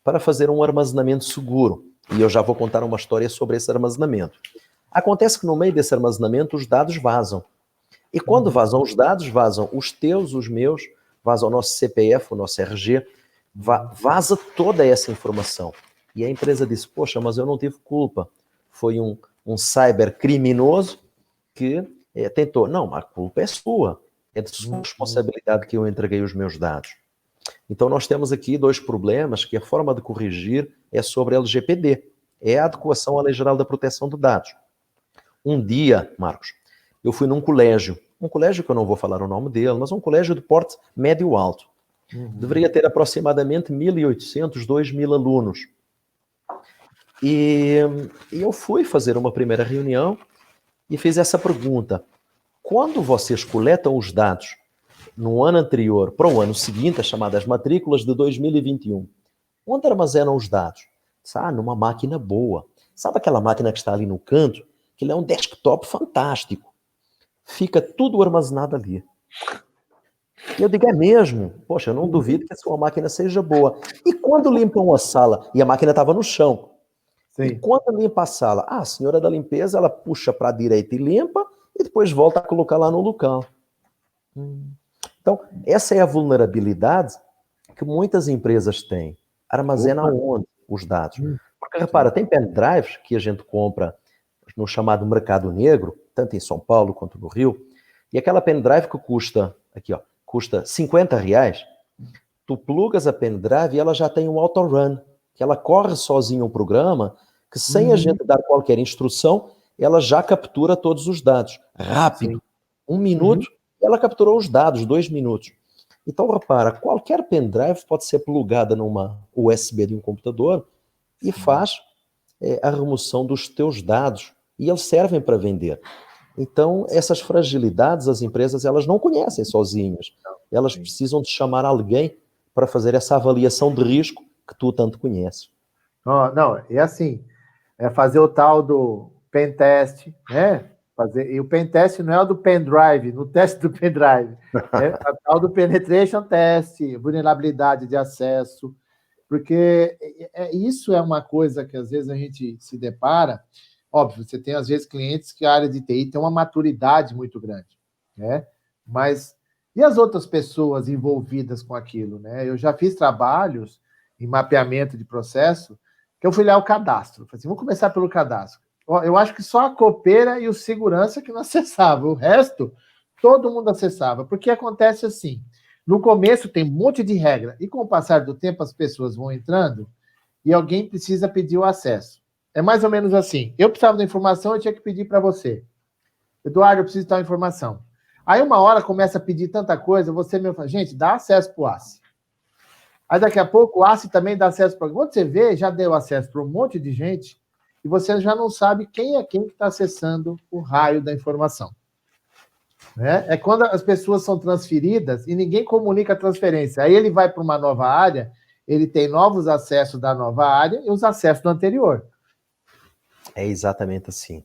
para fazer um armazenamento seguro. E eu já vou contar uma história sobre esse armazenamento. Acontece que no meio desse armazenamento os dados vazam. E quando vazam os dados, vazam os teus, os meus, vaza o nosso CPF, o nosso RG, vaza toda essa informação. E a empresa disse, poxa, mas eu não tive culpa. Foi um cybercriminoso que tentou. Não, a culpa é sua. É de sua responsabilidade que eu entreguei os meus dados. Então nós temos aqui dois problemas que a forma de corrigir é sobre a LGPD. É a adequação à Lei Geral da Proteção de Dados. Um dia, Marcos, eu fui num colégio, que eu não vou falar o nome dele, mas um colégio de porte médio-alto. Deveria ter aproximadamente 1.800, 2.000 alunos. E eu fui fazer uma primeira reunião e fiz essa pergunta. Quando vocês coletam os dados no ano anterior para o ano seguinte, as chamadas matrículas de 2021, onde armazenam os dados? Numa máquina boa. Sabe aquela máquina que está ali no canto? Que é um desktop fantástico. Fica tudo armazenado ali. E eu digo, é mesmo? Poxa, eu não duvido que a sua máquina seja boa. E quando limpam a sala? E a máquina estava no chão. Sim. E quando limpa a sala? A senhora da limpeza, ela puxa para a direita e limpa, e depois volta a colocar lá no local. Então, essa é a vulnerabilidade que muitas empresas têm. Armazena onde os dados? Porque, repara, tem pendrives que a gente compra no chamado mercado negro, tanto em São Paulo quanto no Rio, e aquela pendrive que custa, aqui ó, custa R$50, tu plugas a pendrive e ela já tem um auto-run, que ela corre sozinha o programa, que sem a gente dar qualquer instrução, ela já captura todos os dados. Rápido. 1 minuto, ela capturou os dados, 2 minutos. Então, repara, qualquer pendrive pode ser plugada numa USB de um computador e faz a remoção dos teus dados. E eles servem para vender. Então, essas fragilidades, as empresas, elas não conhecem sozinhas. Elas precisam de chamar alguém para fazer essa avaliação de risco que tu tanto conheces. Não, é assim, é fazer o tal do pentest, né? E o pentest não é o do pendrive, no teste do pendrive. É o tal do penetration test, vulnerabilidade de acesso, porque isso é uma coisa que às vezes a gente se depara. Óbvio, você tem às vezes clientes que a área de TI tem uma maturidade muito grande, né? Mas e as outras pessoas envolvidas com aquilo, né? Eu já fiz trabalhos em mapeamento de processo que eu fui lá o cadastro. Falei assim, vamos começar pelo cadastro. Eu acho que só a copeira e o segurança que não acessavam. O resto, todo mundo acessava. Porque acontece assim, no começo tem um monte de regra, e com o passar do tempo as pessoas vão entrando e alguém precisa pedir o acesso. É mais ou menos assim, eu precisava da informação, eu tinha que pedir para você. Eduardo, eu preciso de tal informação. Aí uma hora começa a pedir tanta coisa, você me fala, gente, dá acesso para o ACE. Aí daqui a pouco o ACE também dá acesso para... Quando você vê, já deu acesso para um monte de gente e você já não sabe quem é quem que está acessando o raio da informação. Né? É quando as pessoas são transferidas e ninguém comunica a transferência. Aí ele vai para uma nova área, ele tem novos acessos da nova área e os acessos do anterior. É exatamente assim.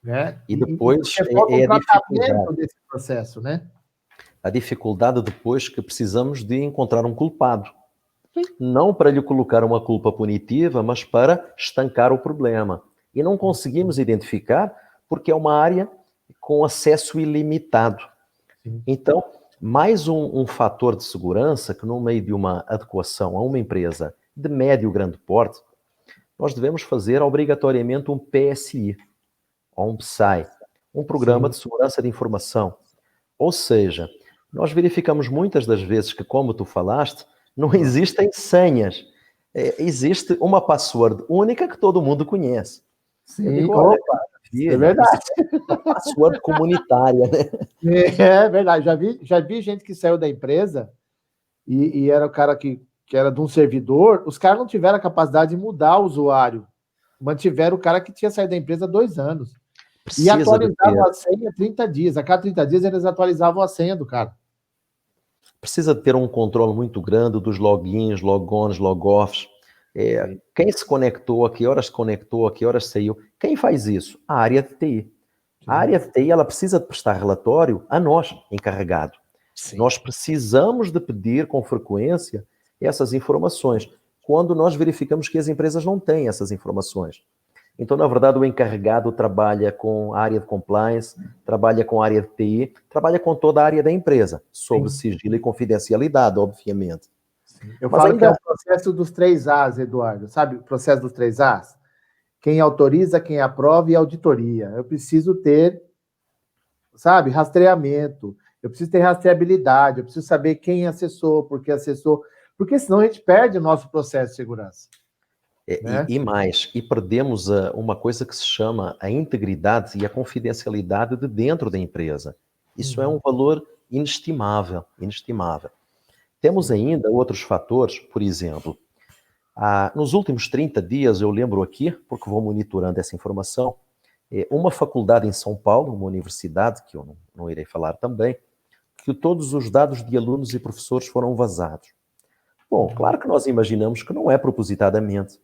Né? E depois falta um a tratamento dificuldade. desse processo, né? A dificuldade depois que precisamos de encontrar um culpado. Não para lhe colocar uma culpa punitiva, mas para estancar o problema. E não conseguimos identificar porque é uma área com acesso ilimitado. Sim. Então, mais um fator de segurança que no meio de uma adequação a uma empresa de médio e grande porte, nós devemos fazer obrigatoriamente um PSI, ou um PSI, um Programa de Segurança de Informação. Ou seja, nós verificamos muitas das vezes que, como tu falaste, não existem senhas. Existe uma password única que todo mundo conhece. Sim, eu digo, olha, é verdade. Uma password comunitária, né? É verdade. Já vi gente que saiu da empresa e era o cara que era de um servidor, os caras não tiveram a capacidade de mudar o usuário. Mantiveram o cara que tinha saído da empresa há 2 anos. E atualizavam a senha 30 dias. A cada 30 dias eles atualizavam a senha do cara. Precisa ter um controle muito grande dos logins, logons, logoffs. Quem se conectou, a que horas se conectou, a que horas saiu. Quem faz isso? A área de TI. A área de TI ela precisa de prestar relatório a nós, encarregado. Sim. Nós precisamos de pedir com frequência essas informações, quando nós verificamos que as empresas não têm essas informações. Então, na verdade, o encarregado trabalha com a área de compliance, trabalha com a área de TI, trabalha com toda a área da empresa, sobre sigilo e confidencialidade, obviamente. Sim. Eu falo que é o processo dos 3 As, Eduardo. Sabe o processo dos 3 As? Quem autoriza, quem aprova e auditoria. Eu preciso ter, sabe, rastreamento. Eu preciso ter rastreabilidade. Eu preciso saber quem acessou, por que acessou. Porque senão a gente perde o nosso processo de segurança. Né? E mais, perdemos uma coisa que se chama a integridade e a confidencialidade de dentro da empresa. Isso é um valor inestimável, inestimável. Temos ainda outros fatores, por exemplo, nos últimos 30 dias, eu lembro aqui, porque vou monitorando essa informação, uma faculdade em São Paulo, uma universidade, que eu não irei falar também, que todos os dados de alunos e professores foram vazados. Bom, claro que nós imaginamos que não é propositadamente.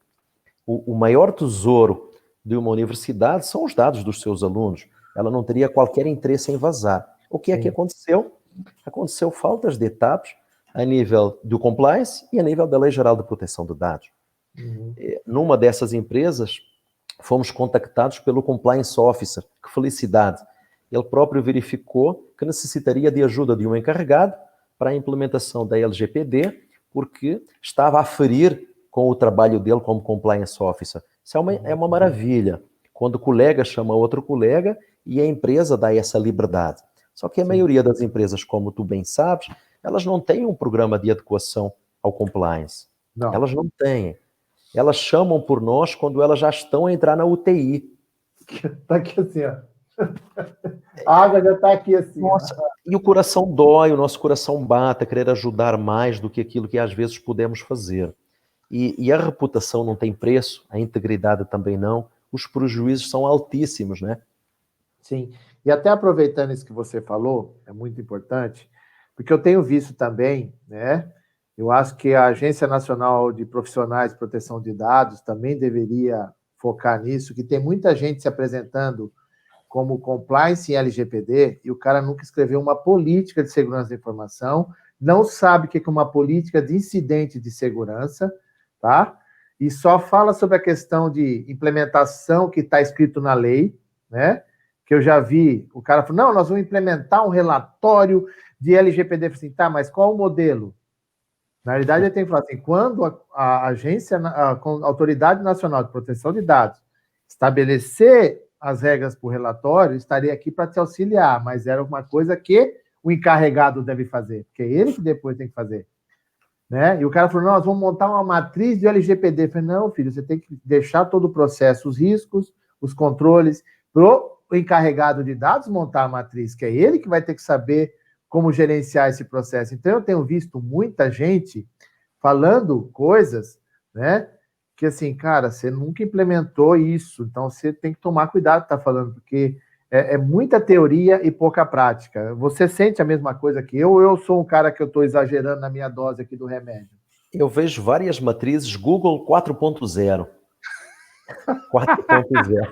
O maior tesouro de uma universidade são os dados dos seus alunos. Ela não teria qualquer interesse em vazar. O que é que aconteceu? Aconteceu faltas de etapas a nível do compliance e a nível da Lei Geral de Proteção de Dados. Numa dessas empresas, fomos contactados pelo Compliance Officer. Que felicidade! Ele próprio verificou que necessitaria de ajuda de um encarregado para a implementação da LGPD, porque estava a ferir com o trabalho dele como Compliance Officer. Isso é uma maravilha. Quando o colega chama outro colega e a empresa dá essa liberdade. Só que a maioria das empresas, como tu bem sabes, elas não têm um programa de adequação ao compliance. Não. Elas não têm. Elas chamam por nós quando elas já estão a entrar na UTI. Está aqui assim, ó. A água já está aqui assim. Nossa, e o coração dói, o nosso coração bate a querer ajudar mais do que aquilo que às vezes podemos fazer. E a reputação não tem preço, a integridade também não, os prejuízos são altíssimos, né? Sim, e até aproveitando isso que você falou, é muito importante, porque eu tenho visto também, né? Eu acho que a Agência Nacional de Profissionais de Proteção de Dados também deveria focar nisso, que tem muita gente se apresentando como compliance em LGPD e o cara nunca escreveu uma política de segurança da informação, não sabe o que é uma política de incidente de segurança, tá? E só fala sobre a questão de implementação que está escrito na lei, né? Que eu já vi, o cara falou, não, nós vamos implementar um relatório de LGPD. Eu falei assim, tá, mas qual o modelo? Na realidade, ele tem que falar assim, quando a Autoridade Nacional de Proteção de Dados estabelecer as regras para o relatório, estaria aqui para te auxiliar, mas era uma coisa que o encarregado deve fazer, porque é ele que depois tem que fazer. Né? E o cara falou, nós vamos montar uma matriz de LGPD. Eu falei, não, filho, você tem que deixar todo o processo, os riscos, os controles, para o encarregado de dados montar a matriz, que é ele que vai ter que saber como gerenciar esse processo. Então, eu tenho visto muita gente falando coisas, né? Que assim, cara, você nunca implementou isso, então você tem que tomar cuidado de estar falando, porque é muita teoria e pouca prática. Você sente a mesma coisa que eu, ou eu sou um cara que eu estou exagerando na minha dose aqui do remédio? Eu vejo várias matrizes Google 4.0. 4.0.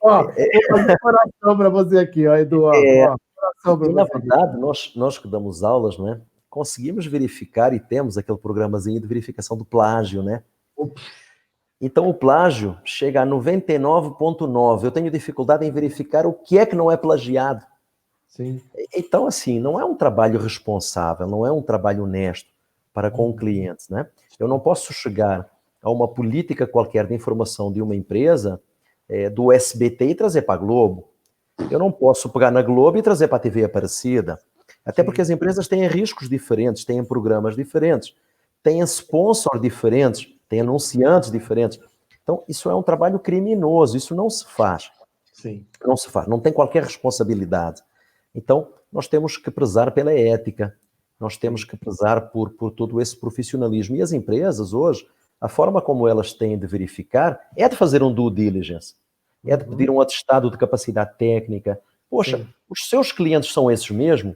Ó, vou fazer um coração para você aqui, ó, Edu. Ó, coração para E na você aqui. verdade, nós que damos aulas, não é? Conseguimos verificar e temos aquele programazinho de verificação do plágio, né? Então o plágio chega a 99,9. Eu tenho dificuldade em verificar o que é que não é plagiado. Sim. Então, assim, não é um trabalho responsável, não é um trabalho honesto para com o cliente, né? Eu não posso chegar a uma política qualquer de informação de uma empresa do SBT e trazer para a Globo. Eu não posso pegar na Globo e trazer para a TV Aparecida. Até porque as empresas têm riscos diferentes, têm programas diferentes, têm sponsor diferentes, têm anunciantes diferentes. Então, isso é um trabalho criminoso, isso não se faz. Sim. Não se faz, não tem qualquer responsabilidade. Então, nós temos que prezar pela ética, nós temos que prezar por todo esse profissionalismo. E as empresas, hoje, a forma como elas têm de verificar é de fazer um due diligence, é de pedir um atestado de capacidade técnica. Poxa, Sim. os seus clientes são esses mesmo?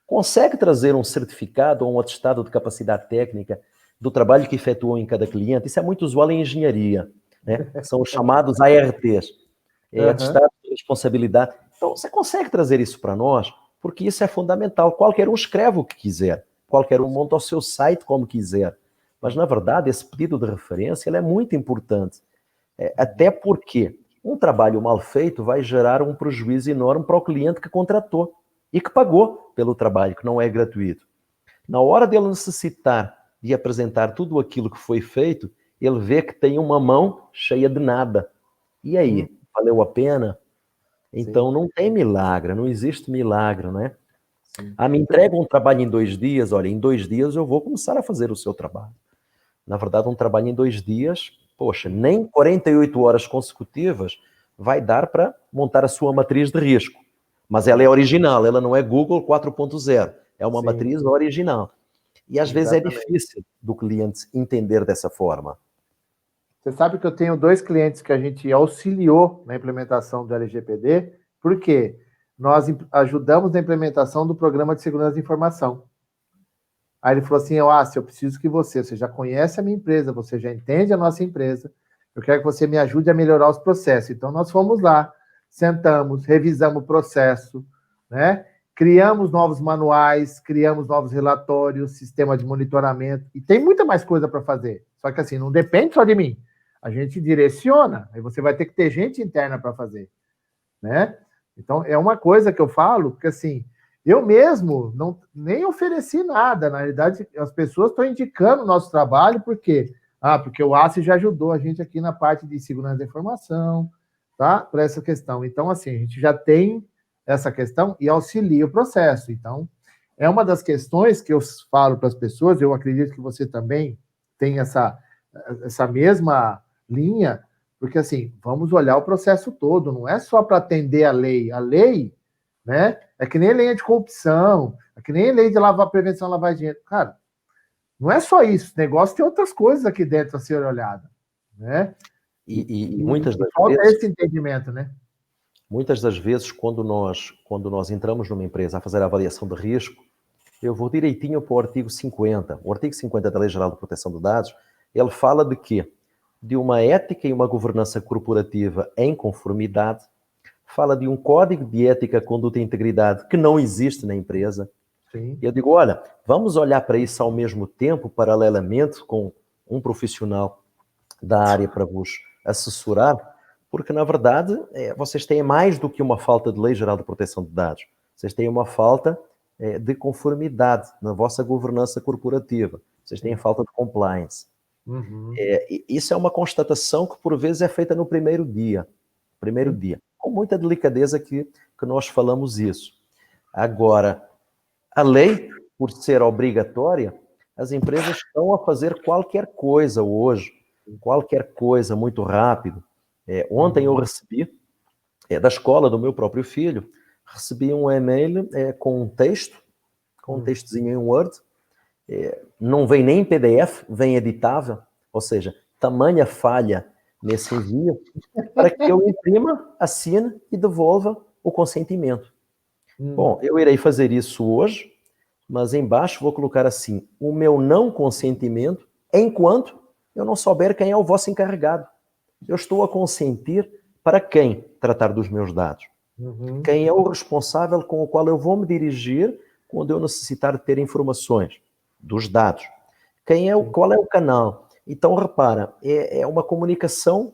Consegue trazer um certificado ou um atestado de capacidade técnica do trabalho que efetuou em cada cliente? Isso é muito usual em engenharia, né? São os chamados ARTs, atestado de responsabilidade. Então, você consegue trazer isso para nós? Porque isso é fundamental. Qualquer um escreve o que quiser, qualquer um monta o seu site como quiser. Mas, na verdade, esse pedido de referência ele é muito importante. Até porque um trabalho mal feito vai gerar um prejuízo enorme para o cliente que contratou e que pagou pelo trabalho, que não é gratuito. Na hora dele necessitar de apresentar tudo aquilo que foi feito, ele vê que tem uma mão cheia de nada. E aí, valeu a pena? Então, não tem milagre, não existe milagre, né? Me entrega um trabalho em 2 dias, olha, em 2 dias eu vou começar a fazer o seu trabalho. Na verdade, um trabalho em 2 dias, poxa, nem 48 horas consecutivas vai dar para montar a sua matriz de risco. Mas ela é original, ela não é Google 4.0, é uma matriz original. E às vezes é difícil do cliente entender dessa forma. Você sabe que eu tenho 2 clientes que a gente auxiliou na implementação do LGPD, porque nós ajudamos na implementação do programa de segurança da informação. Aí ele falou assim, eu preciso que você já conhece a minha empresa, você já entende a nossa empresa, eu quero que você me ajude a melhorar os processos. Então nós fomos lá, sentamos, revisamos o processo, né? Criamos novos manuais, criamos novos relatórios, sistema de monitoramento, e tem muita mais coisa para fazer. Só que assim, não depende só de mim. A gente direciona, aí você vai ter que ter gente interna para fazer, né? Então, é uma coisa que eu falo, porque assim, eu mesmo nem ofereci nada, na realidade, as pessoas estão indicando o nosso trabalho, por quê? Porque o ACE já ajudou a gente aqui na parte de segurança da informação, tá? Para essa questão. Então, assim, a gente já tem essa questão e auxilia o processo. Então, é uma das questões que eu falo para as pessoas, eu acredito que você também tem essa mesma linha, porque assim, vamos olhar o processo todo, não é só para atender a lei. A lei, né, é que nem lei de corrupção, é que nem lei de prevenção de lavagem de dinheiro. Cara, não é só isso, o negócio tem outras coisas aqui dentro a ser olhada, né? E muitas das falta vezes, esse entendimento, né? muitas das vezes, quando nós entramos numa empresa a fazer a avaliação de risco, eu vou direitinho para o artigo 50. O artigo 50 da Lei Geral de Proteção de Dados, ele fala de quê? De uma ética e uma governança corporativa em conformidade, fala de um código de ética, conduta e integridade que não existe na empresa. Sim. Eu digo, olha, vamos olhar para isso ao mesmo tempo, paralelamente, com um profissional da área para vos assessorar, porque, na verdade, vocês têm mais do que uma falta de Lei Geral de Proteção de Dados. Vocês têm uma falta de conformidade na vossa governança corporativa. Vocês têm falta de compliance. Isso é uma constatação que, por vezes, é feita no primeiro dia. Com muita delicadeza que nós falamos isso. Agora, a lei, por ser obrigatória, as empresas estão a fazer qualquer coisa hoje, qualquer coisa muito rápido. Ontem eu recebi, da escola do meu próprio filho, recebi um e-mail com um texto, com um textozinho em Word, não vem nem em PDF, vem editável, ou seja, tamanha falha nesse envio, para que eu imprima, assine e devolva o consentimento. Bom, eu irei fazer isso hoje, mas embaixo vou colocar assim, o meu não consentimento, enquanto eu não souber quem é o vosso encarregado. Eu estou a consentir para quem tratar dos meus dados. Quem é o responsável com o qual eu vou me dirigir quando eu necessitar de ter informações dos dados. Qual é o canal? Então, repara, é uma comunicação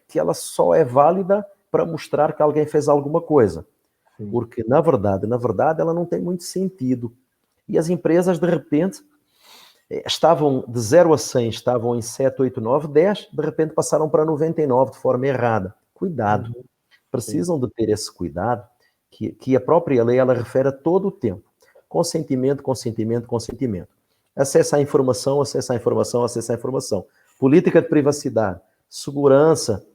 que ela só é válida para mostrar que alguém fez alguma coisa. Porque, na verdade, ela não tem muito sentido. E as empresas, de repente, estavam de 0 a 100, estavam em 7, 8, 9, 10, de repente passaram para 99 de forma errada. Cuidado. Precisam de ter esse cuidado, que a própria lei ela refere a todo o tempo. Consentimento, consentimento, consentimento. Acesso à informação, acesso à informação, acesso à informação. Política de privacidade, segurança,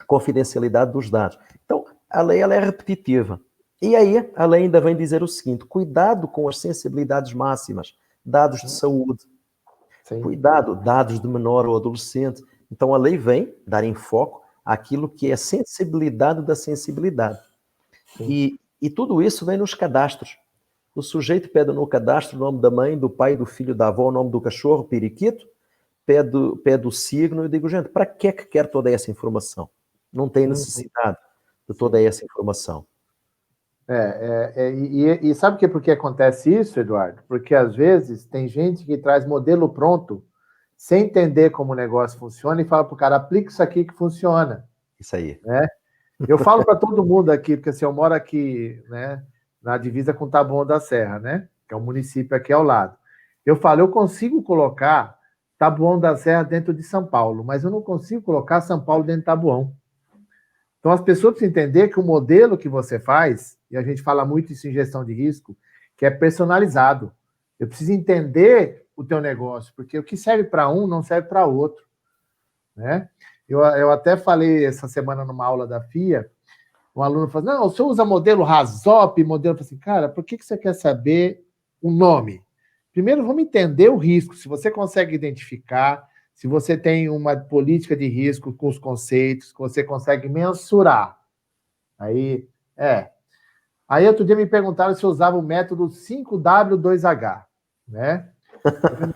confidencialidade dos dados. Então, a lei ela é repetitiva. E aí, a lei ainda vem dizer o seguinte, cuidado com as sensibilidades máximas, dados de saúde. Cuidado, dados de menor ou adolescente. Então, a lei vem dar enfoque àquilo que é a sensibilidade da sensibilidade. E tudo isso vem nos cadastros. O sujeito pede no cadastro o nome da mãe, do pai, do filho, da avó, o nome do cachorro, periquito, pede o signo. Eu digo, gente, para que é que quer toda essa informação? Não tem necessidade de toda essa informação. E sabe por que acontece isso, Eduardo? Porque às vezes tem gente que traz modelo pronto sem entender como o negócio funciona e fala para o cara, aplica isso aqui que funciona. Isso aí. Né? Eu falo para todo mundo aqui, porque assim, eu moro aqui, né, na divisa com Taboão da Serra, né, que é um município aqui ao lado. Eu falo, eu consigo colocar Taboão da Serra dentro de São Paulo, mas eu não consigo colocar São Paulo dentro de Taboão. Então as pessoas precisam entender que o modelo que você faz, e a gente fala muito isso em gestão de risco, que é personalizado. Eu preciso entender o teu negócio, porque o que serve para um não serve para outro, né? Eu até falei essa semana numa aula da FIA, um aluno falou, não, o senhor usa modelo RASOP, modelo... Eu falei assim, cara, por que você quer saber o nome? Primeiro, vamos entender o risco, se você consegue identificar, se você tem uma política de risco com os conceitos, que você consegue mensurar. Aí outro dia me perguntaram se eu usava o método 5W2H, né?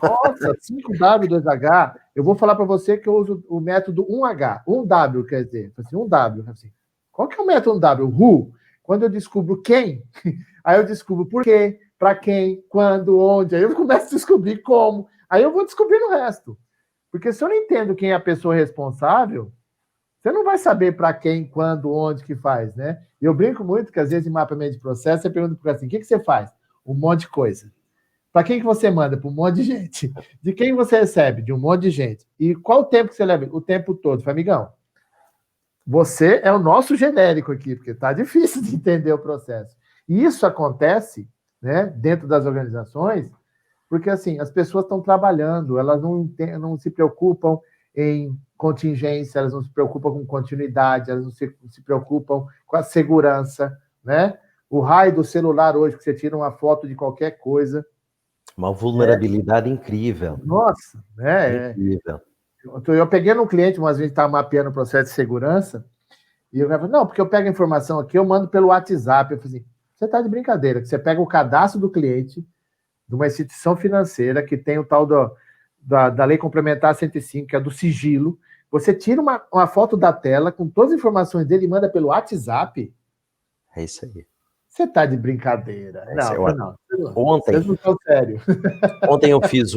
Nossa, 5W2H, eu vou falar para você que eu uso o método 1H, 1W, quer dizer, assim, 1W, assim. Qual que é o método 1W? Who? Quando eu descubro quem, aí eu descubro por quê, para quem, quando, onde, aí eu começo a descobrir como, aí eu vou descobrindo o resto. Porque se eu não entendo quem é a pessoa responsável, você não vai saber para quem, quando, onde que faz, né? E eu brinco muito que às vezes em mapeamento de processo, você pergunta para assim, o que você faz? Um monte de coisa. Para quem que você manda? Para um monte de gente. De quem você recebe? De um monte de gente. E qual o tempo que você leva? O tempo todo. Falei, amigão, você é o nosso genérico aqui, porque tá difícil de entender o processo. E isso acontece, né, dentro das organizações, porque assim, as pessoas estão trabalhando, elas não se preocupam em contingência, elas não se preocupam com continuidade, elas não se preocupam com a segurança, né? O raio do celular hoje, que você tira uma foto de qualquer coisa. Uma vulnerabilidade incrível. Nossa, né? Incrível. Eu peguei um cliente, umas vezes estava mapeando o processo de segurança, e o cara falou, não, porque eu pego a informação aqui, eu mando pelo WhatsApp. Eu falei assim, você está de brincadeira, que você pega o cadastro do cliente de uma instituição financeira que tem o tal da Lei Complementar 105, que é do sigilo, você tira uma foto da tela com todas as informações dele e manda pelo WhatsApp? É isso aí. Você está de brincadeira. Não. Ontem, vocês não estão sério. Ontem eu fiz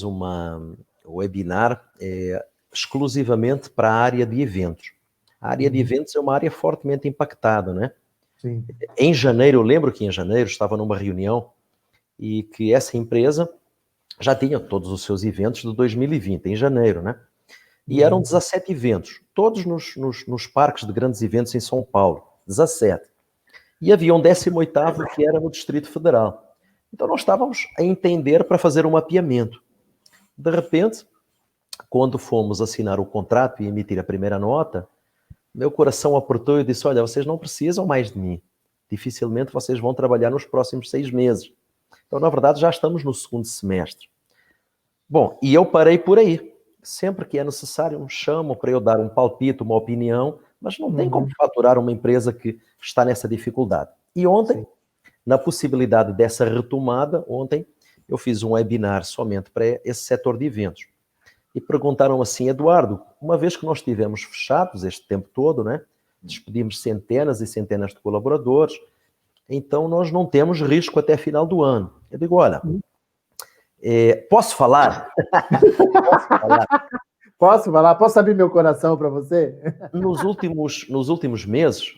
uma webinar exclusivamente para a área de eventos. A área de eventos é uma área fortemente impactada, né? Sim. Em janeiro, eu lembro que em janeiro estava numa reunião e que essa empresa já tinha todos os seus eventos de 2020, em janeiro, né? E eram 17 eventos, todos nos parques de grandes eventos em São Paulo, 17. E havia um 18º que era no Distrito Federal. Então nós estávamos a entender para fazer um mapeamento. De repente, quando fomos assinar o contrato e emitir a primeira nota, meu coração apertou e eu disse, olha, vocês não precisam mais de mim. Dificilmente vocês vão trabalhar nos próximos 6 meses. Então, na verdade, já estamos no segundo semestre. Bom, e eu parei por aí. Sempre que é necessário, me chamam para eu dar um palpite, uma opinião, mas não tem como faturar uma empresa que está nessa dificuldade. E ontem, sim, na possibilidade dessa retomada, ontem eu fiz um webinar somente para esse setor de eventos. E perguntaram assim, Eduardo, uma vez que nós estivemos fechados este tempo todo, né, despedimos centenas e centenas de colaboradores, então nós não temos risco até final do ano. Eu digo, olha, posso falar? Posso falar? Posso falar? Posso abrir meu coração para você? Nos últimos meses,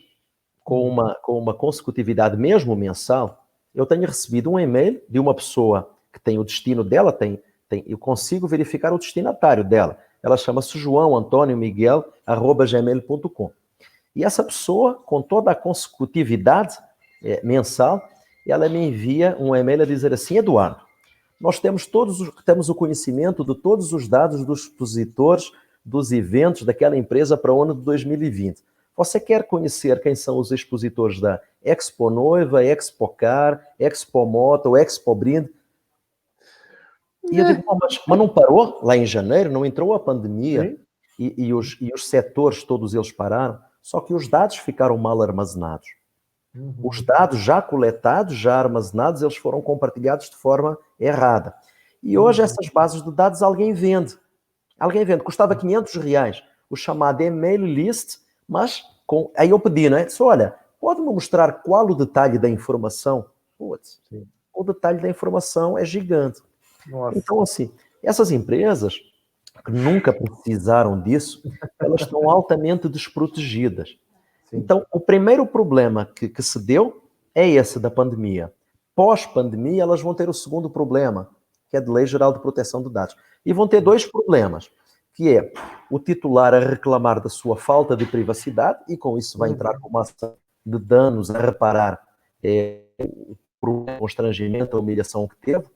com uma consecutividade mesmo mensal, eu tenho recebido um e-mail de uma pessoa que tem o destino dela, eu consigo verificar o destinatário dela. Ela chama-se João Antônio Miguel, @gmail.com. E essa pessoa, com toda a consecutividade mensal, ela me envia um e-mail a dizer assim, Eduardo, nós temos o conhecimento de todos os dados dos expositores dos eventos daquela empresa para o ano de 2020. Você quer conhecer quem são os expositores da Expo Noiva, Expo Car, Expo Moto, Expo Brinde? E eu digo, mas não parou lá em janeiro? Não entrou a pandemia? E os setores, todos eles pararam? Só que os dados ficaram mal armazenados. Os dados já coletados, já armazenados, eles foram compartilhados de forma errada. E hoje essas bases de dados alguém vende. Alguém vende, custava R$500, o chamado email list, mas aí eu pedi, né? Disse, olha, pode-me mostrar qual o detalhe da informação? Putz, o detalhe da informação é gigante. Nossa. Então, assim, essas empresas que nunca precisaram disso, elas estão altamente desprotegidas. Sim. Então, o primeiro problema que se deu é esse da pandemia. Pós-pandemia, elas vão ter o segundo problema, que é de Lei Geral de Proteção de Dados. E vão ter dois problemas, que é o titular a reclamar da sua falta de privacidade, e com isso vai entrar com uma ação de danos a reparar o constrangimento, a humilhação que teve.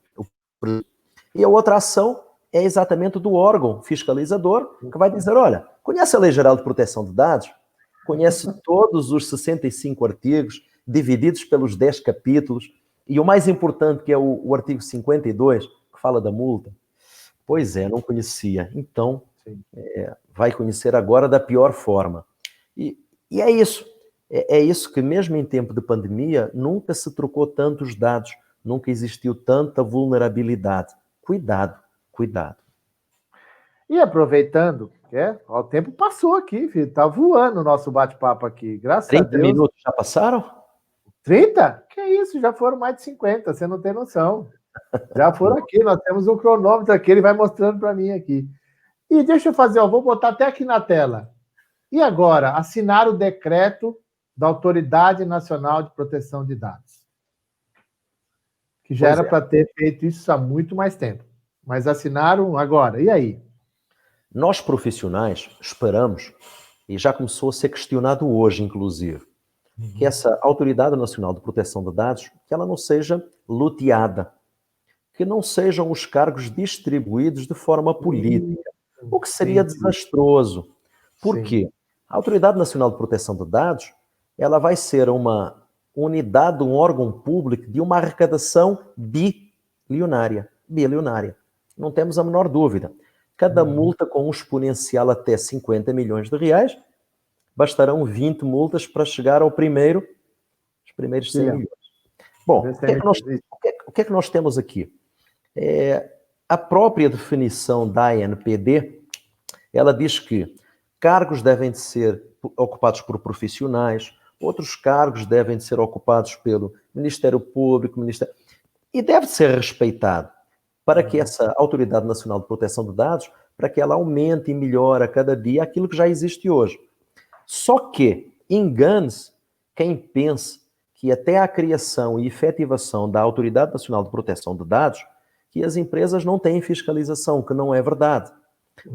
E a outra ação é exatamente do órgão fiscalizador, que vai dizer, olha, conhece a Lei Geral de Proteção de Dados? Conhece todos os 65 artigos, divididos pelos 10 capítulos, e o mais importante, que é o artigo 52, que fala da multa. Pois é, não conhecia. Então, vai conhecer agora da pior forma. E é isso. É isso que, mesmo em tempo de pandemia, nunca se trocou tantos dados, nunca existiu tanta vulnerabilidade. Cuidado, cuidado. E aproveitando, o tempo passou aqui, filho. Tá voando o nosso bate-papo aqui. Graças a Deus. 30 minutos já passaram? 30? Que isso, já foram mais de 50, você não tem noção. Já foram aqui, nós temos um cronômetro aqui, ele vai mostrando para mim aqui. E deixa eu fazer, vou botar até aqui na tela. E agora, assinar o decreto da Autoridade Nacional de Proteção de Dados. Que já era para ter feito isso há muito mais tempo. Mas assinaram agora, e aí? Nós profissionais esperamos, e já começou a ser questionado hoje, inclusive, que essa Autoridade Nacional de Proteção de Dados, que ela não seja luteada, que não sejam os cargos distribuídos de forma política, o que seria desastroso. Por quê? A Autoridade Nacional de Proteção de Dados, ela vai ser uma unidade, um órgão público de uma arrecadação bilionária. Não temos a menor dúvida. Cada multa com um exponencial até 50 milhões de reais, bastarão 20 multas para chegar os primeiros 100 milhões. Bom, o que é que nós temos aqui? A própria definição da ANPD, ela diz que cargos devem de ser ocupados por profissionais, outros cargos devem de ser ocupados pelo Ministério Público, e deve ser respeitado para que essa Autoridade Nacional de Proteção de Dados, para que ela aumente e melhore a cada dia aquilo que já existe hoje. Só que engane-se quem pensa que até a criação e efetivação da Autoridade Nacional de Proteção de Dados, que as empresas não têm fiscalização, que não é verdade.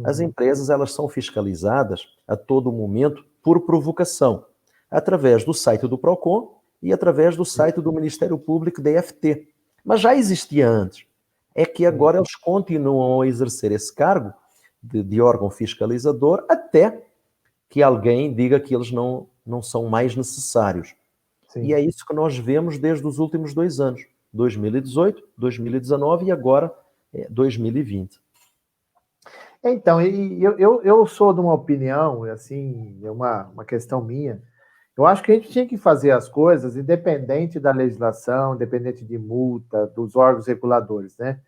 As empresas, elas são fiscalizadas a todo momento por provocação, através do site do PROCON e através do site do Ministério Público, DFT. Mas já existia antes. É que agora eles continuam a exercer esse cargo de órgão fiscalizador até que alguém diga que eles não são mais necessários. Sim. E é isso que nós vemos desde os últimos 2 anos. 2018, 2019 e agora 2020. Então, eu sou de uma opinião, assim, é uma questão minha. Eu acho que a gente tinha que fazer as coisas independente da legislação, independente de multa, dos órgãos reguladores, né?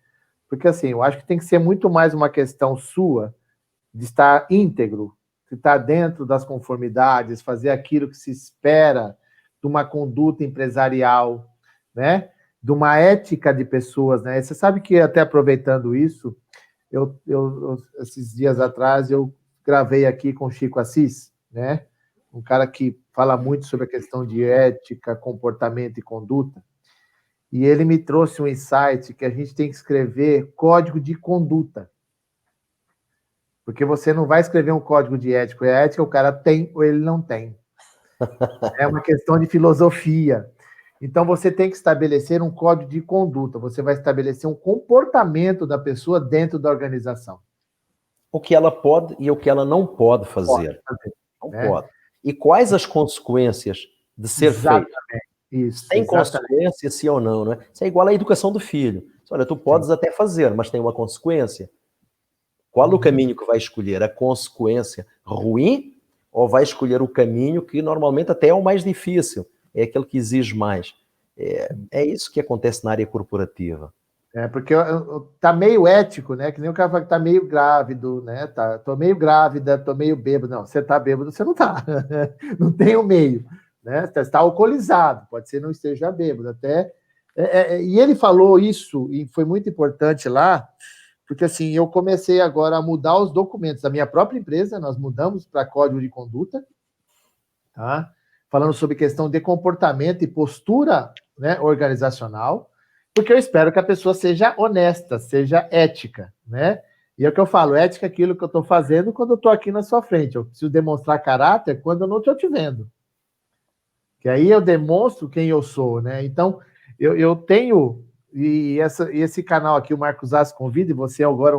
Porque, assim, eu acho que tem que ser muito mais uma questão sua de estar íntegro, de estar dentro das conformidades, fazer aquilo que se espera de uma conduta empresarial, né? De uma ética de pessoas, né? Você sabe que, até aproveitando isso, esses dias atrás, eu gravei aqui com o Chico Assis, né? Um cara que fala muito sobre a questão de ética, comportamento e conduta, e ele me trouxe um insight que a gente tem que escrever código de conduta, porque você não vai escrever um código de ética, a ética o cara tem ou ele não tem. É uma questão de filosofia. Então, você tem que estabelecer um código de conduta, você vai estabelecer um comportamento da pessoa dentro da organização. O que ela pode e o que ela não pode fazer. Não pode. E quais as consequências de ser feito? Isso, tem consequência, sim ou não, né? Isso é igual à educação do filho. Olha, tu podes até fazer, mas tem uma consequência. Qual o caminho que vai escolher? A consequência ruim ou vai escolher o caminho que normalmente até é o mais difícil? É aquele que exige mais. É isso que acontece na área corporativa. Porque tá meio ético, né? Que nem o cara fala que tá meio grávido, né? Tô meio grávida, tô meio bêbado. Não, você tá bêbado, você não tá. Não tem o meio, né? Você está alcoolizado, pode ser não esteja bêbado. Até. E ele falou isso, e foi muito importante lá, porque assim, eu comecei agora a mudar os documentos da minha própria empresa, nós mudamos para código de conduta, tá? Falando sobre questão de comportamento e postura, né, organizacional, porque eu espero que a pessoa seja honesta, seja ética, né? E é o que eu falo, ética é aquilo que eu estou fazendo quando eu estou aqui na sua frente. Eu preciso demonstrar caráter quando eu não estou te vendo. Que aí eu demonstro quem eu sou, né? Então, eu tenho, esse canal aqui, o Marcos Assi Convida, e você é agora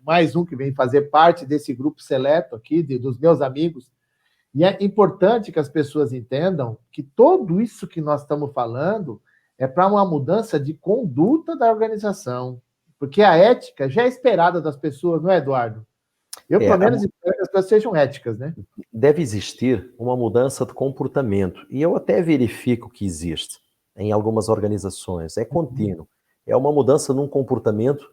mais um que vem fazer parte desse grupo seleto aqui, dos meus amigos. E é importante que as pessoas entendam que tudo isso que nós estamos falando é para uma mudança de conduta da organização. Porque a ética já é esperada das pessoas, não é, Eduardo? Eu, pelo menos, espero que as pessoas sejam éticas, né? Deve existir uma mudança de comportamento. E eu até verifico que existe em algumas organizações. É contínuo. É uma mudança num comportamento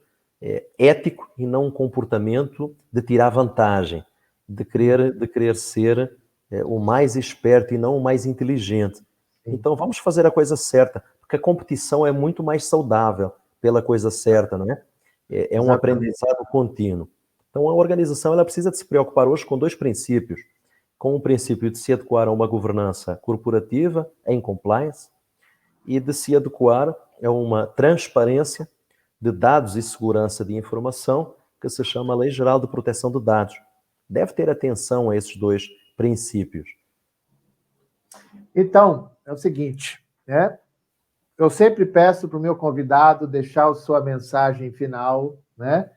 ético e não um comportamento de tirar vantagem, de querer ser o mais esperto e não o mais inteligente. Então vamos fazer a coisa certa, porque a competição é muito mais saudável pela coisa certa, não é? É um aprendizado contínuo. Então a organização ela precisa de se preocupar hoje com dois princípios, com o princípio de se adequar a uma governança corporativa em compliance e de se adequar a uma transparência de dados e segurança de informação que se chama Lei Geral de Proteção de Dados. Deve ter atenção a esses dois princípios. Então, é o seguinte, né? Eu sempre peço para o meu convidado deixar a sua mensagem final, né?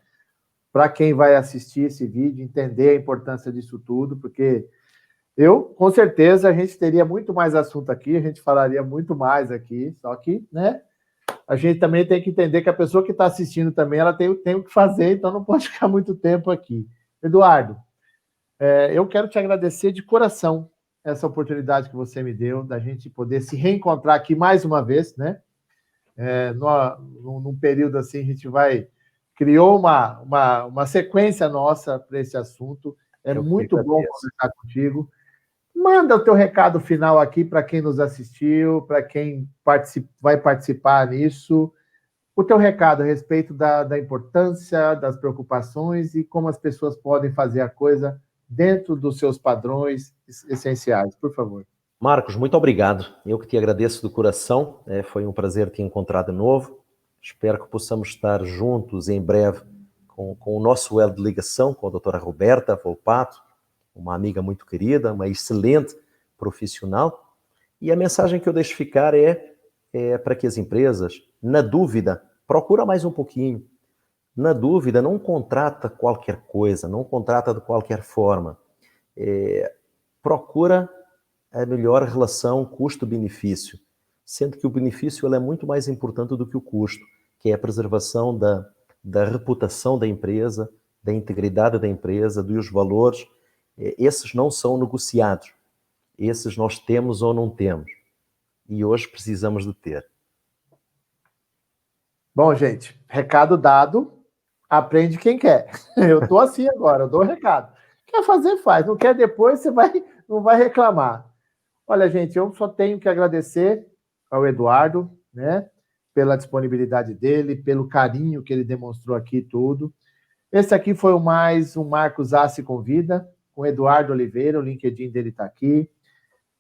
Para quem vai assistir esse vídeo, entender a importância disso tudo, porque com certeza, a gente teria muito mais assunto aqui, a gente falaria muito mais aqui, só que, né? A gente também tem que entender que a pessoa que está assistindo também, ela tem o que fazer, então não pode ficar muito tempo aqui. Eduardo, eu quero te agradecer de coração essa oportunidade que você me deu, da gente poder se reencontrar aqui mais uma vez, né? Num período assim, a gente criou uma sequência nossa para esse assunto. É muito bom conversar contigo. Manda o teu recado final aqui para quem nos assistiu, para quem vai participar nisso. O teu recado a respeito da importância, das preocupações e como as pessoas podem fazer a coisa dentro dos seus padrões essenciais, por favor. Marcos, muito obrigado. Eu que te agradeço do coração. Foi um prazer te encontrar de novo. Espero que possamos estar juntos em breve com o nosso elo de ligação, com a doutora Roberta Volpato, uma amiga muito querida, uma excelente profissional. E a mensagem que eu deixo ficar é para que as empresas, na dúvida, procura mais um pouquinho. Na dúvida, não contrata qualquer coisa, não contrata de qualquer forma. Procura a melhor relação custo-benefício. sendo que o benefício ele é muito mais importante do que o custo, que é a preservação da reputação da empresa, da integridade da empresa, dos valores. Esses não são negociados. Esses nós temos ou não temos. E hoje precisamos de ter. Bom, gente, recado dado, aprende quem quer. Eu tô assim agora, eu dou o recado. Quer fazer, faz. Não quer depois, você não vai reclamar. Olha, gente, eu só tenho que agradecer ao Eduardo, né, pela disponibilidade dele, pelo carinho que ele demonstrou aqui tudo. Esse aqui foi mais um Marcos Assi Convida, com Eduardo Oliveira, o LinkedIn dele está aqui.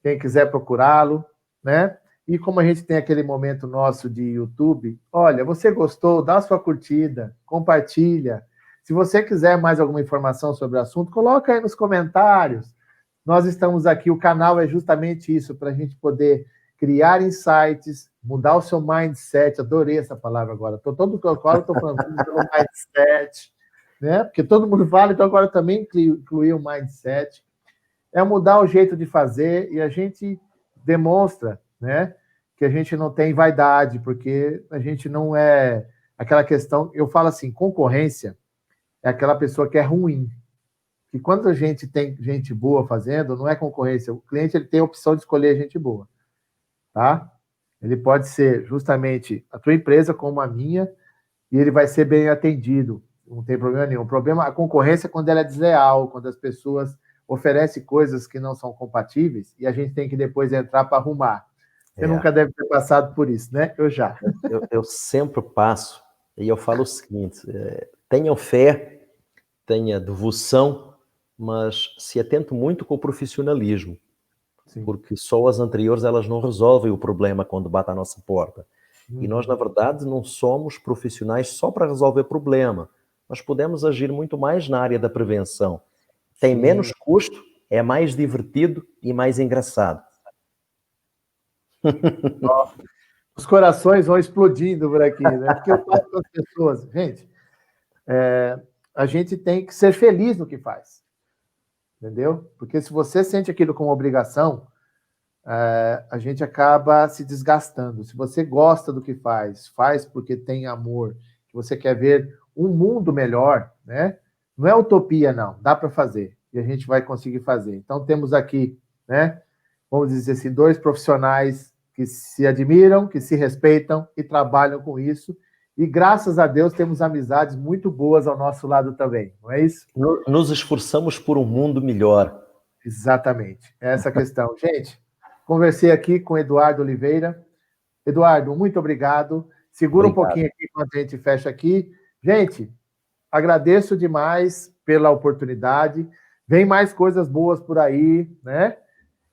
Quem quiser procurá-lo, né? E como a gente tem aquele momento nosso de YouTube, olha, você gostou, dá a sua curtida, compartilha. Se você quiser mais alguma informação sobre o assunto, coloca aí nos comentários. Nós estamos aqui, o canal é justamente isso, para a gente poder criar insights, mudar o seu mindset. Adorei essa palavra agora. Estou todo colo, estou falando pelo mindset, né? Porque todo mundo fala, então agora também incluir o mindset. É mudar o jeito de fazer e a gente demonstra, né, que a gente não tem vaidade, porque a gente não é aquela questão. Eu falo assim, concorrência é aquela pessoa que é ruim. E quando a gente tem gente boa fazendo, não é concorrência. O cliente ele tem a opção de escolher gente boa, tá? Ele pode ser justamente a tua empresa como a minha e ele vai ser bem atendido. Não tem problema nenhum. O problema, a concorrência é quando ela é desleal, quando as pessoas oferecem coisas que não são compatíveis e a gente tem que depois entrar para arrumar. Você nunca deve ter passado por isso, né? Eu já. Eu sempre passo e eu falo o seguinte, tenham fé, tenha devoção, mas se atento muito com o profissionalismo. Sim. Porque só as anteriores elas não resolvem o problema quando bate à nossa porta. E nós, na verdade, não somos profissionais só para resolver problema. Nós podemos agir muito mais na área da prevenção. Tem menos custo, é mais divertido e mais engraçado. Os corações vão explodindo por aqui, né? Porque eu falo com as pessoas, gente, a gente tem que ser feliz no que faz. Entendeu? Porque se você sente aquilo como obrigação, a gente acaba se desgastando. Se você gosta do que faz porque tem amor, que você quer ver um mundo melhor, né? Não é utopia, não. Dá para fazer. E a gente vai conseguir fazer. Então, temos aqui, né? Vamos dizer assim, 2 profissionais que se admiram, que se respeitam e trabalham com isso. E, graças a Deus, temos amizades muito boas ao nosso lado também, não é isso? Nos esforçamos por um mundo melhor. Exatamente, é essa a questão. Gente, conversei aqui com Eduardo Oliveira. Eduardo, muito obrigado. Segura um pouquinho aqui enquanto a gente fecha aqui. Gente, agradeço demais pela oportunidade. Vem mais coisas boas por aí, né?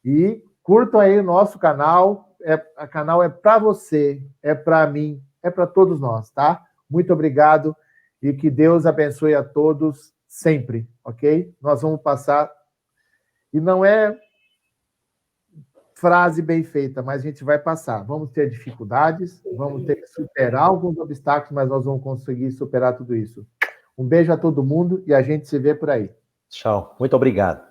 E curtam aí o nosso canal. O canal é para você, é para mim, é para todos nós, tá? Muito obrigado e que Deus abençoe a todos sempre, ok? Nós vamos passar, e não é frase bem feita, mas a gente vai passar. Vamos ter dificuldades, vamos ter que superar alguns obstáculos, mas nós vamos conseguir superar tudo isso. Um beijo a todo mundo e a gente se vê por aí. Tchau, muito obrigado.